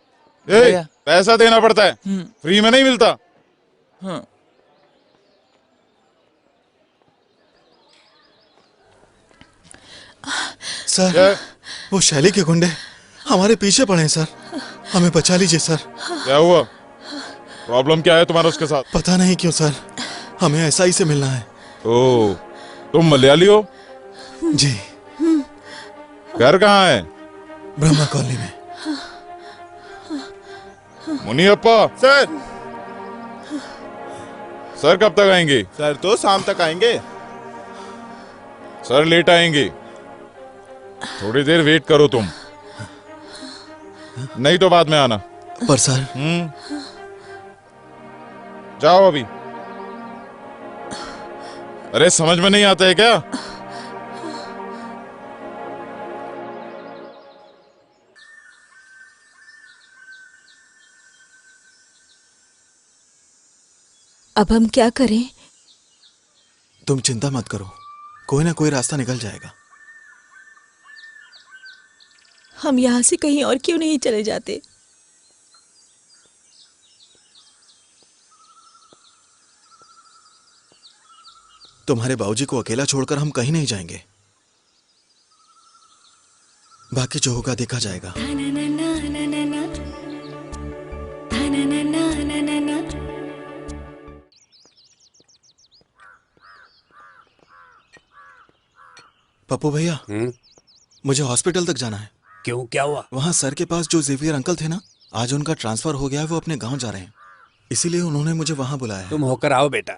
भैया पैसा देना पड़ता है, फ्री में नहीं मिलता। हाँ। सर, वो शैली के गुंडे हमारे पीछे पड़े हैं सर, हमें बचा लीजिए सर। क्या हुआ? प्रॉब्लम क्या है तुम्हारा उसके साथ? पता नहीं क्यों सर, हमें ऐसा ही से मिलना है। ओह, तुम मलयाली हो? जी। घर कहाँ है? ब्रह्मा कॉलोनी में। मुनियप्पा। सर कब तक आएंगे? सर तो शाम तक आएंगे। सर लेट आएंगे, थोड़ी देर वेट करो तुम, नहीं तो बाद में आना। पर सर। जाओ अभी। अरे समझ में नहीं आता है क्या? अब हम क्या करें? तुम चिंता मत करो, कोई ना कोई रास्ता निकल जाएगा। हम यहाँ से कहीं और क्यों नहीं चले जाते? तुम्हारे बाबूजी को अकेला छोड़कर हम कहीं नहीं जाएंगे। बाकी जो होगा देखा जाएगा। पप्पू भैया, मुझे हॉस्पिटल तक जाना है। क्यों, क्या हुआ? वहाँ सर के पास जो जेवियर अंकल थे ना, आज उनका ट्रांसफर हो गया है, वो अपने गांव जा रहे हैं, इसीलिए उन्होंने मुझे वहाँ बुलाया है। तुम होकर आओ बेटा।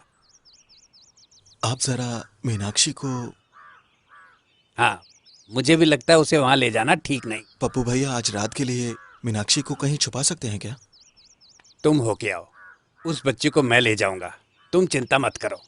आप जरा मीनाक्षी को। हाँ, मुझे भी लगता है उसे वहाँ ले जाना ठीक नहीं। पप्पू भैया, आज रात के लिए मीनाक्षी को कहीं छुपा सकते हैं क्या? तुम होके आओ, उस बच्ची को मैं ले जाऊंगा, तुम चिंता मत करो।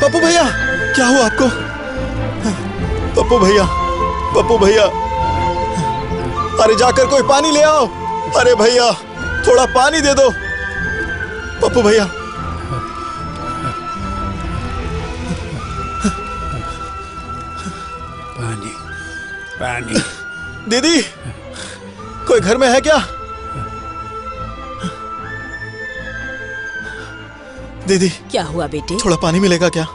पप्पू भैया, क्या हुआ आपको? पप्पू भैया, अरे जाकर कोई पानी ले आओ। अरे भैया, थोड़ा पानी दे दो। पप्पू भैया। पानी, पानी। दीदी, कोई घर में है क्या? दीदी, क्या हुआ बेटे? थोड़ा पानी मिलेगा क्या?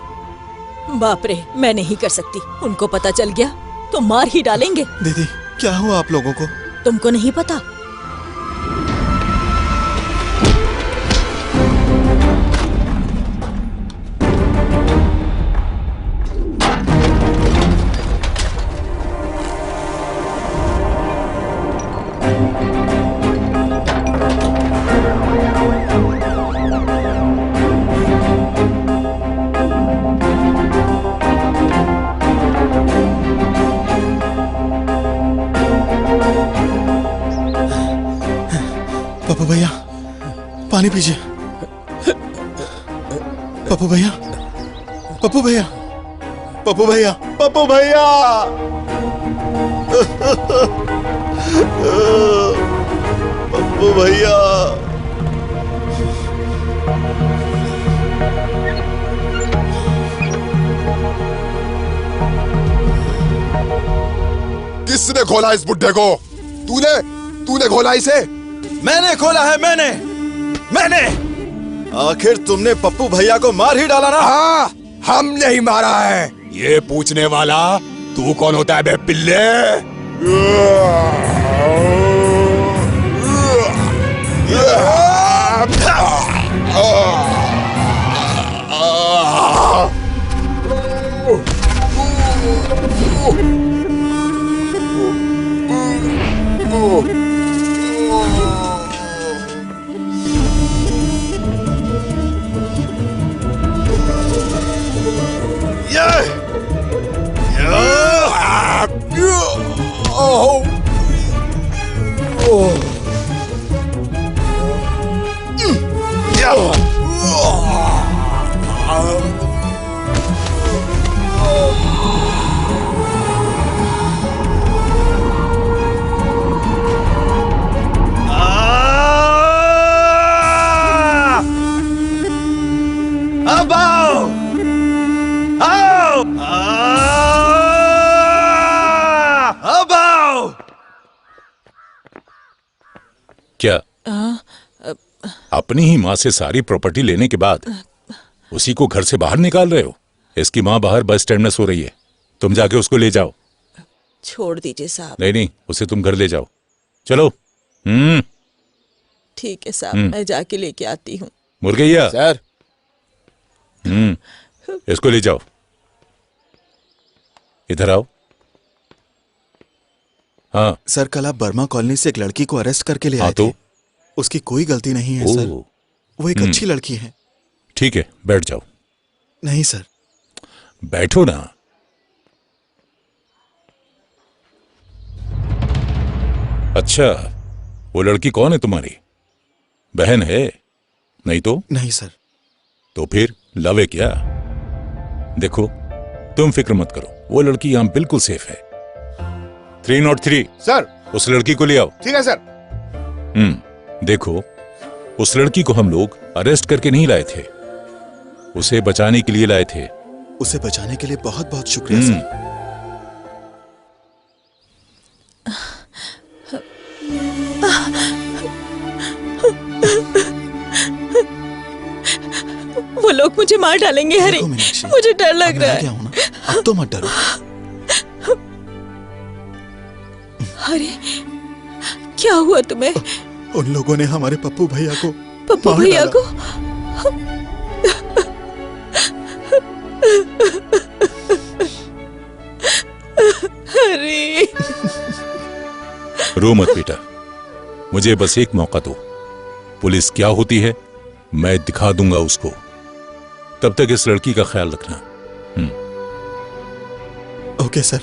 बाप रे, मैं नहीं कर सकती। उनको पता चल गया तो मार ही डालेंगे। दीदी, क्या हुआ आप लोगों को? तुमको नहीं पता? पप्पू भैया, पानी पीजिए। पप्पू भैया, पप्पू भैया, पप्पू भैया, पप्पू भैया, पप्पू भैया। किसने खोला इस बुड्ढे को? तूने खोला इसे? मैंने खोला है, मैंने। आखिर तुमने पप्पू भैया को मार ही डाला ना? हाँ, हमने ही मारा है। ये पूछने वाला तू कौन होता है बे पिल्ले? क्या अपनी ही माँ से सारी प्रॉपर्टी लेने के बाद उसी को घर से बाहर निकाल रहे हो? इसकी माँ बाहर बस स्टैंड में सो रही है, तुम जाके उसको ले जाओ। छोड़ दीजिए साहब। नहीं, उसे तुम घर ले जाओ। चलो। ठीक है साहब, मैं जाके लेके आती हूँ। मुर्गैया सर। इसको ले जाओ। इधर आओ। हाँ सर, कल आप बर्मा कॉलोनी से एक लड़की को अरेस्ट करके ले आए तो? थे। उसकी कोई गलती नहीं है सर, वो एक अच्छी लड़की है। ठीक है, बैठ जाओ। नहीं सर। बैठो ना। अच्छा, वो लड़की कौन है तुम्हारी? बहन है? नहीं तो? नहीं सर। तो फिर लव है क्या? देखो, तुम फिक्र मत करो, वो लड़की यहां बिल्कुल सेफ है। 303 सर। उस लड़की को ले आओ। ठीक है सर। देखो, उस लड़की को हम लोग अरेस्ट करके नहीं लाए थे, उसे बचाने के लिए लाए थे। उसे बचाने के लिए बहुत बहुत शुक्रिया सर। वो लोग मुझे मार डालेंगे हरी, मुझे डर लग रहा है। अब तो मत डरो। अरे क्या हुआ तुम्हें? उन लोगों ने हमारे पप्पू भैया को अरे रो मत बेटा, मुझे बस एक मौका दो। पुलिस क्या होती है मैं दिखा दूंगा उसको। तब तक इस लड़की का ख्याल रखना। Okay sir.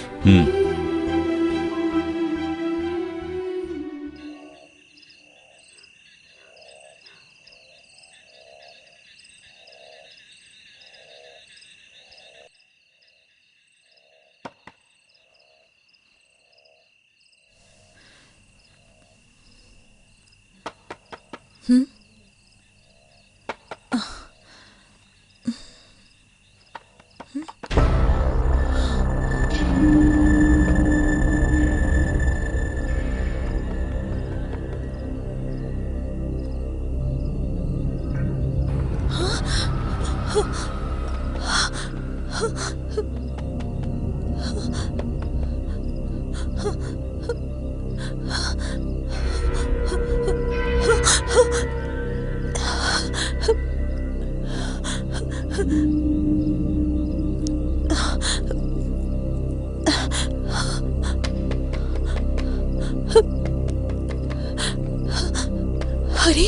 हरी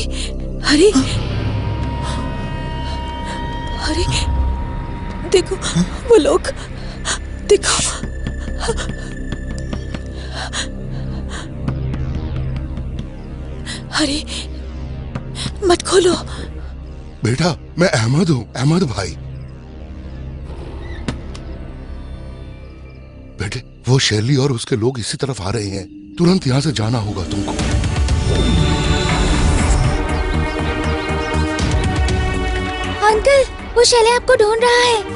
हरी हरी, देखो वो लोग, देखो। हरी मत खोलो। बेटा मैं अहमद हूँ, अहमद भाई। बेटे वो शैली और उसके लोग इसी तरफ आ रहे हैं, तुरंत यहाँ से जाना होगा तुमको। अंकल, वो शैली आपको ढूंढ रहा है।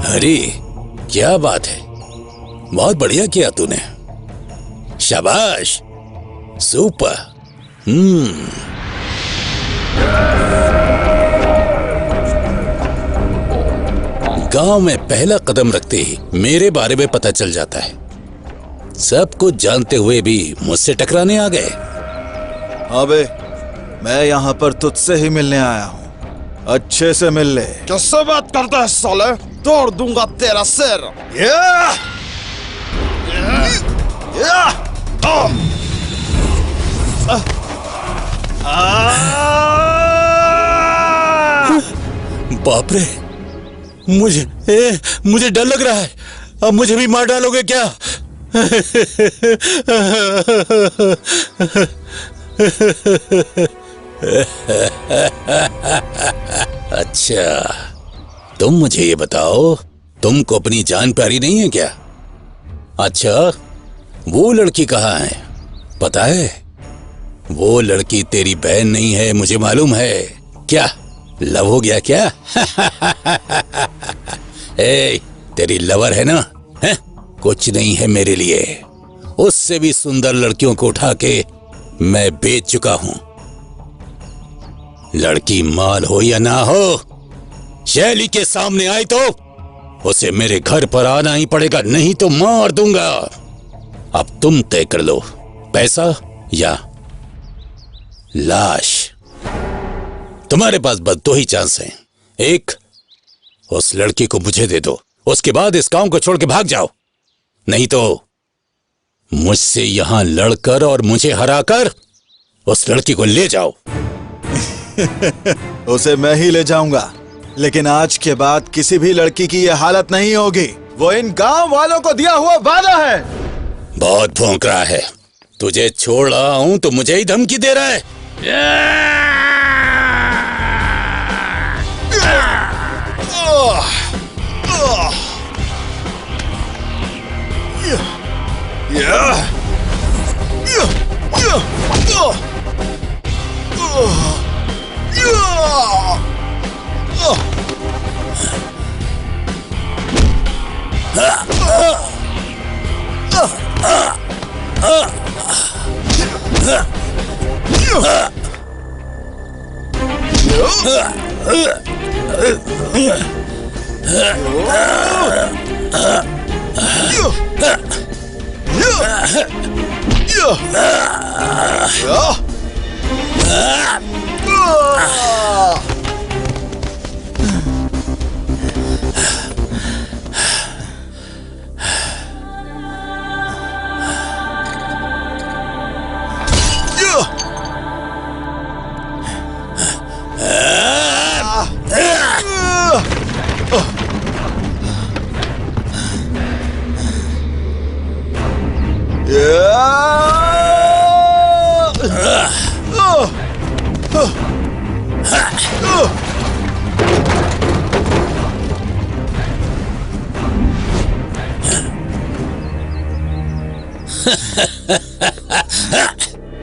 अरे क्या बात है, बहुत बढ़िया किया तूने, शाबाश, सुपर। गांव में पहला कदम रखते ही मेरे बारे में पता चल जाता है। सब कुछ जानते हुए भी मुझसे टकराने आ गए। अबे मैं यहाँ पर तुझसे ही मिलने आया हूँ, अच्छे से मिल ले। किससे बात करता है साले? तोड़ दूंगा तेरा सिर। बाप रे, मुझे डर लग रहा है। अब मुझे भी मार डालोगे क्या? अच्छा, तुम मुझे ये बताओ, तुमको अपनी जान प्यारी नहीं है क्या? अच्छा, वो लड़की कहाँ है पता है? वो लड़की तेरी बहन नहीं है, मुझे मालूम है। क्या लव हो गया क्या? ए, तेरी लवर है ना? है? कुछ नहीं है मेरे लिए। उससे भी सुंदर लड़कियों को उठा के मैं बेच चुका हूं। लड़की माल हो या ना हो, शैली के सामने आई तो उसे मेरे घर पर आना ही पड़ेगा, नहीं तो मार दूंगा। अब तुम तय कर लो, पैसा या लाश। तुम्हारे पास बस दो ही चांस हैं। एक, उस लड़की को मुझे दे दो, उसके बाद इस गांव को छोड़ के भाग जाओ। नहीं तो मुझसे यहां लड़कर और मुझे हराकर उस लड़की को ले जाओ। उसे मैं ही ले जाऊंगा, लेकिन आज के बाद किसी भी लड़की की यह हालत नहीं होगी। वो इन गांव वालों को दिया हुआ वादा है। बहुत भौंक रहा है। तुझे छोड़ रहा हूं तो मुझे ही धमकी दे रहा है।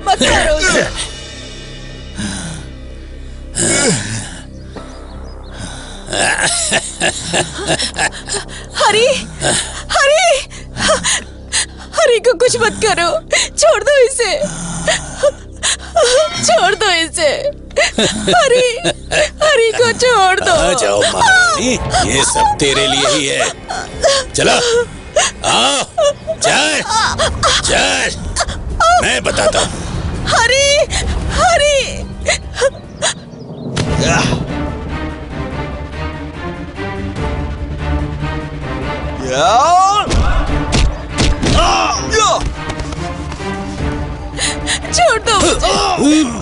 मत करो उसे। हरी, हरी, हरी को कुछ मत करो, छोड़ दो इसे, छोड़ दो इसे, हरी, हरी को छोड़ दो। आ जाओ महारानी, ये सब तेरे लिए ही है। चलो आओ, चल चल, मैं बताता हूँ। हरी, हरी। छोड़ दो मुझे।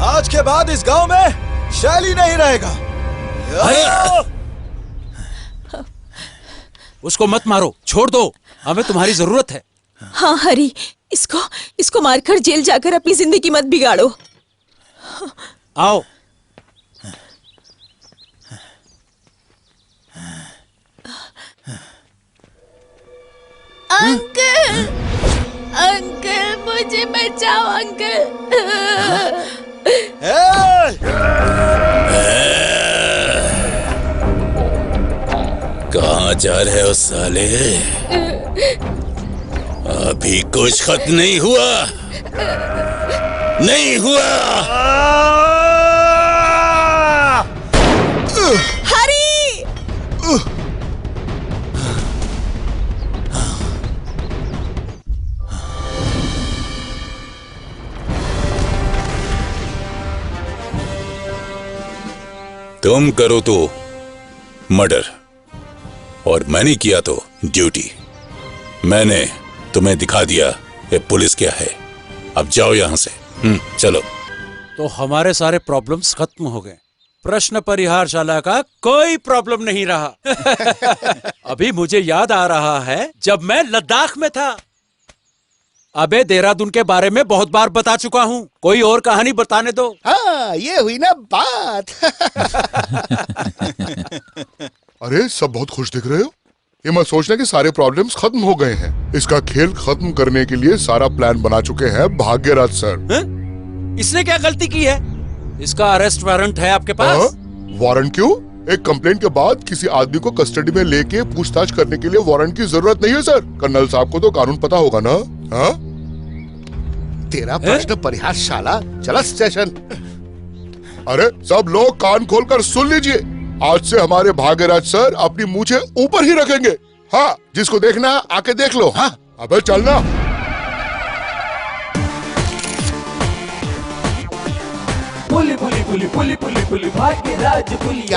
आज के बाद इस गांव में शैली नहीं रहेगा। उसको मत मारो, छोड़ दो, हमें तुम्हारी जरूरत है। हाँ हरी, इसको मारकर जेल जाकर अपनी जिंदगी मत बिगाड़ो। आओ। अंकल, अंकल मुझे बचाओ अंकल। कहाँ जा रहे हो साले? अभी कुछ खत्म नहीं हुआ, नहीं हुआ। हरी! तुम करो तो मर्डर और मैंने किया तो ड्यूटी। मैंने तुम्हें दिखा दिया ये पुलिस क्या है। अब जाओ यहां से। चलो। तो हमारे सारे प्रॉब्लम्स खत्म हो गए। प्रश्न परिहारशाला का कोई प्रॉब्लम नहीं रहा। अभी मुझे याद आ रहा है जब मैं लद्दाख में था। अबे देहरादून के बारे में बहुत बार बता चुका हूँ, कोई और कहानी बताने दो। हाँ, ये हुई ना बात। अरे सब बहुत खुश दिख रहे हो। ये मत सोचना कि सारे प्रॉब्लम्स खत्म हो गए हैं। इसका खेल खत्म करने के लिए सारा प्लान बना चुके हैं भाग्यराज सर। इसने क्या गलती की है? इसका अरेस्ट वारंट है आपके पास? वारंट क्यों? एक कंप्लेंट के बाद किसी आदमी को कस्टडी में लेके पूछताछ करने के लिए वारंट की जरूरत नहीं है सर। कर्नल साहब को तो कानून पता होगा ना। हाँ? तेरा प्रश्न परिहारशाला, चला स्टेशन। अरे सब लोग कान खोलकर सुन लीजिए। आज से हमारे भाग्यराज सर अपनी मूछें ऊपर ही रखेंगे। हाँ, जिसको देखना आके देख लो। हाँ, अबे चलना। क्या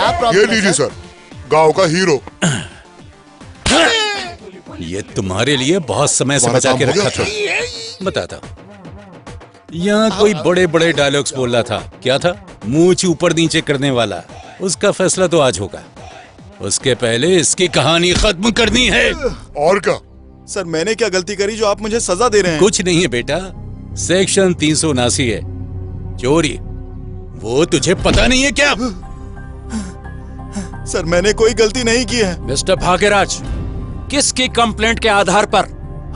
ये प्रॉब्लम लीजिए सर, गांव का हीरो। ये तुम्हारे लिए बहुत समय से बचा के रखा था। बताता यहाँ कोई बड़े बड़े डायलॉग्स बोल रहा था। क्या था? मूंछ ऊपर नीचे करने वाला। उसका फैसला तो आज होगा। उसके पहले इसकी कहानी खत्म करनी है। और क्या? सर मैंने क्या गलती करी जो आप मुझे सजा दे रहे हैं? कुछ नहीं है बेटा, सेक्शन 379 है, चोरी। वो तुझे पता नहीं है क्या? सर मैंने कोई गलती नहीं की है। मिस्टर भाग्यराज, किसकी कंप्लेंट के आधार पर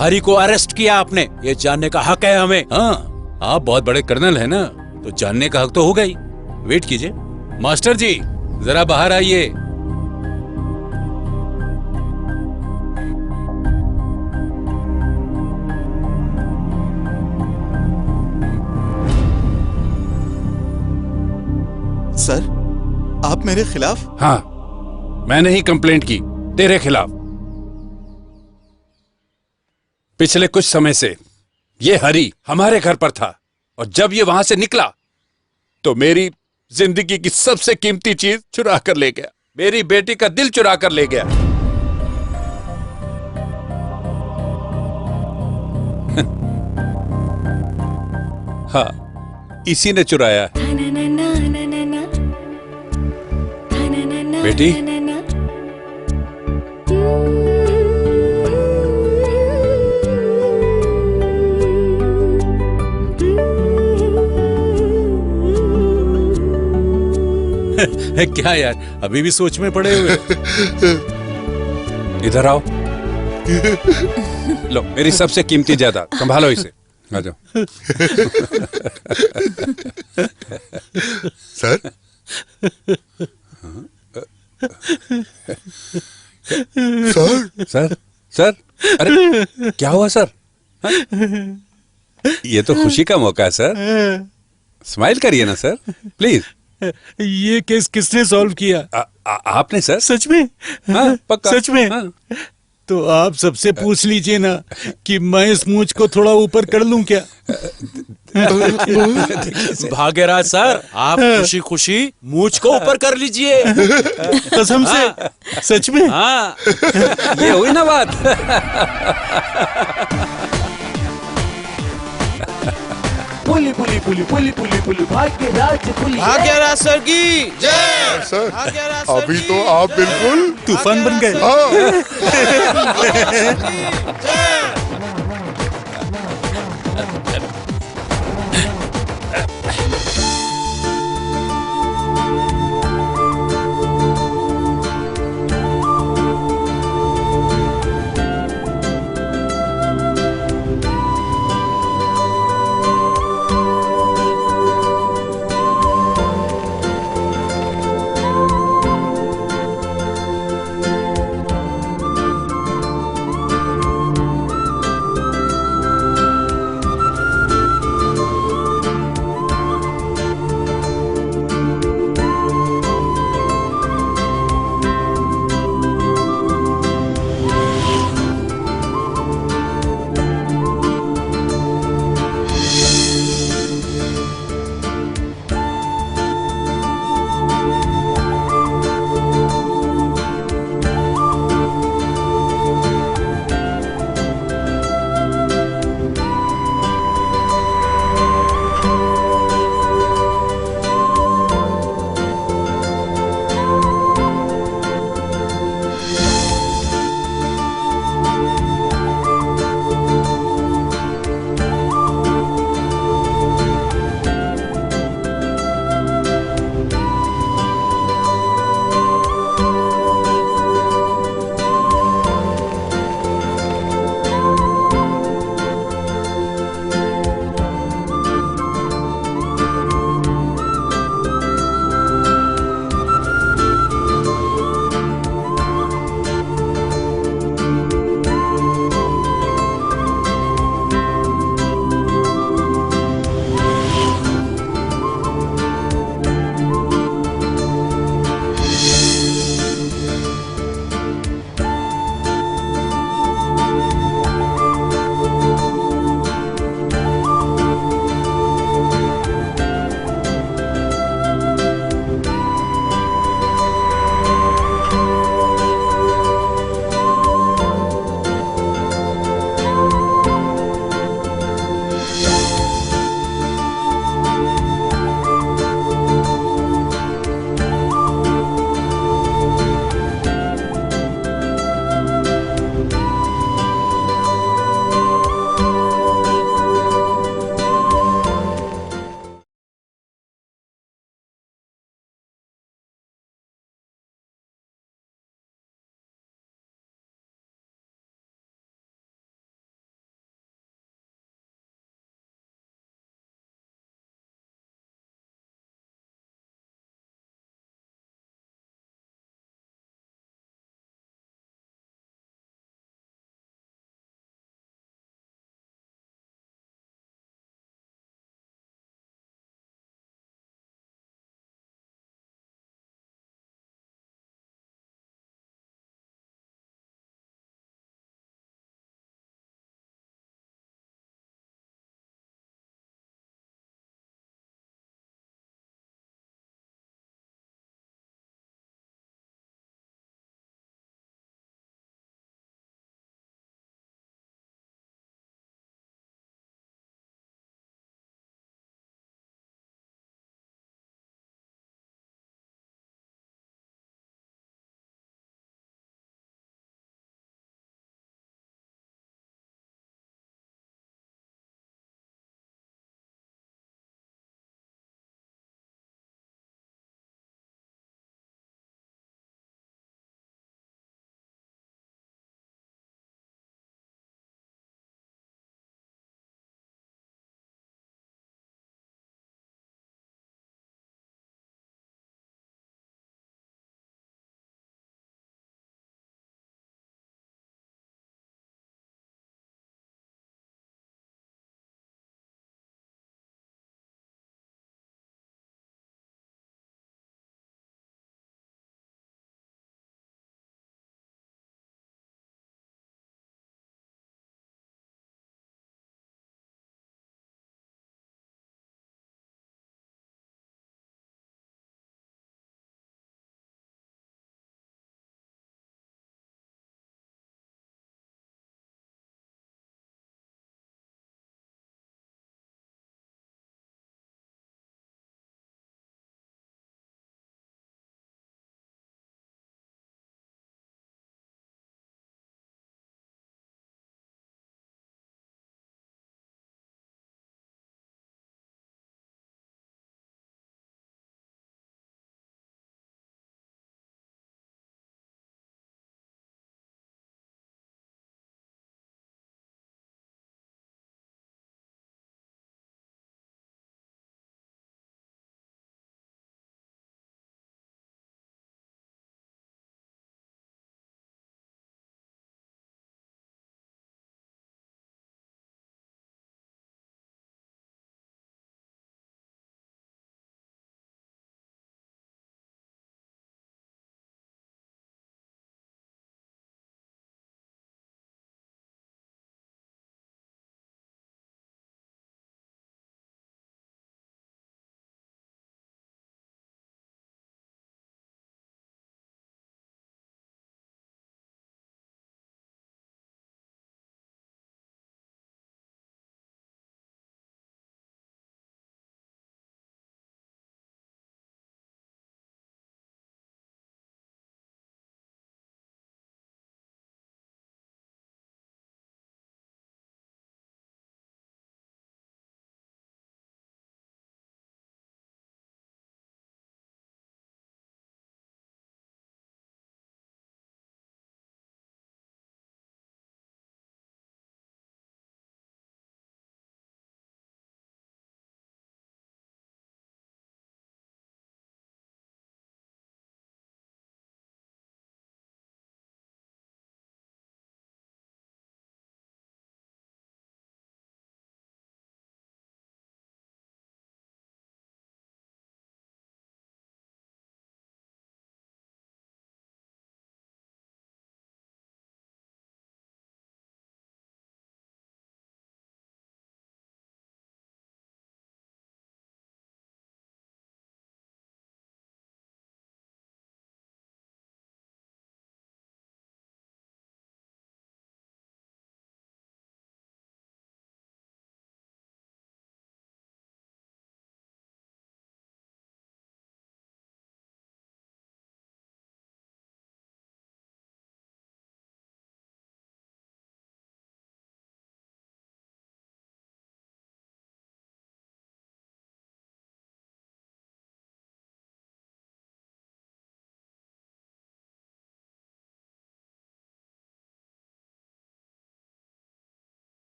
हरि को अरेस्ट किया आपने? ये जानने का हक है हमें। हाँ, आप बहुत बड़े कर्नल है ना, तो जानने का हक तो होगा ही। वेट कीजिए। मास्टर जी जरा बाहर आइए। सर आप मेरे खिलाफ? हाँ, मैंने ही कंप्लेंट की तेरे खिलाफ। पिछले कुछ समय से ये हरी हमारे घर पर था, और जब ये वहां से निकला तो मेरी जिंदगी की सबसे कीमती चीज चुरा कर ले गया। मेरी बेटी का दिल चुरा कर ले गया। हाँ, इसी ने चुराया। बेटी, क्या यार, अभी भी सोच में पड़े हुए? इधर आओ। लो, मेरी सबसे कीमती जायदाद, संभालो इसे। आ जाओ। सर सर सर, अरे क्या हुआ सर? हाँ? ये तो खुशी का मौका है सर, स्माइल करिए ना सर, प्लीज। ये केस किसने सॉल्व किया? आपने सर। सच में? हाँ, पक्का। सच में? हाँ। तो आप सबसे पूछ लीजिए ना कि मैं इस मूंछ को थोड़ा ऊपर कर लूं क्या? भाग्यराज सर, आप खुशी खुशी मूंछ को ऊपर कर लीजिए। कसम से? सच में? हाँ, ये हुई ना बात। पुली पुली पुली पुली पुली पुली भाग्यराज पुली। भाग्यराज सर की जय। सर अभी तो आप बिल्कुल तूफान बन गए। हाँ।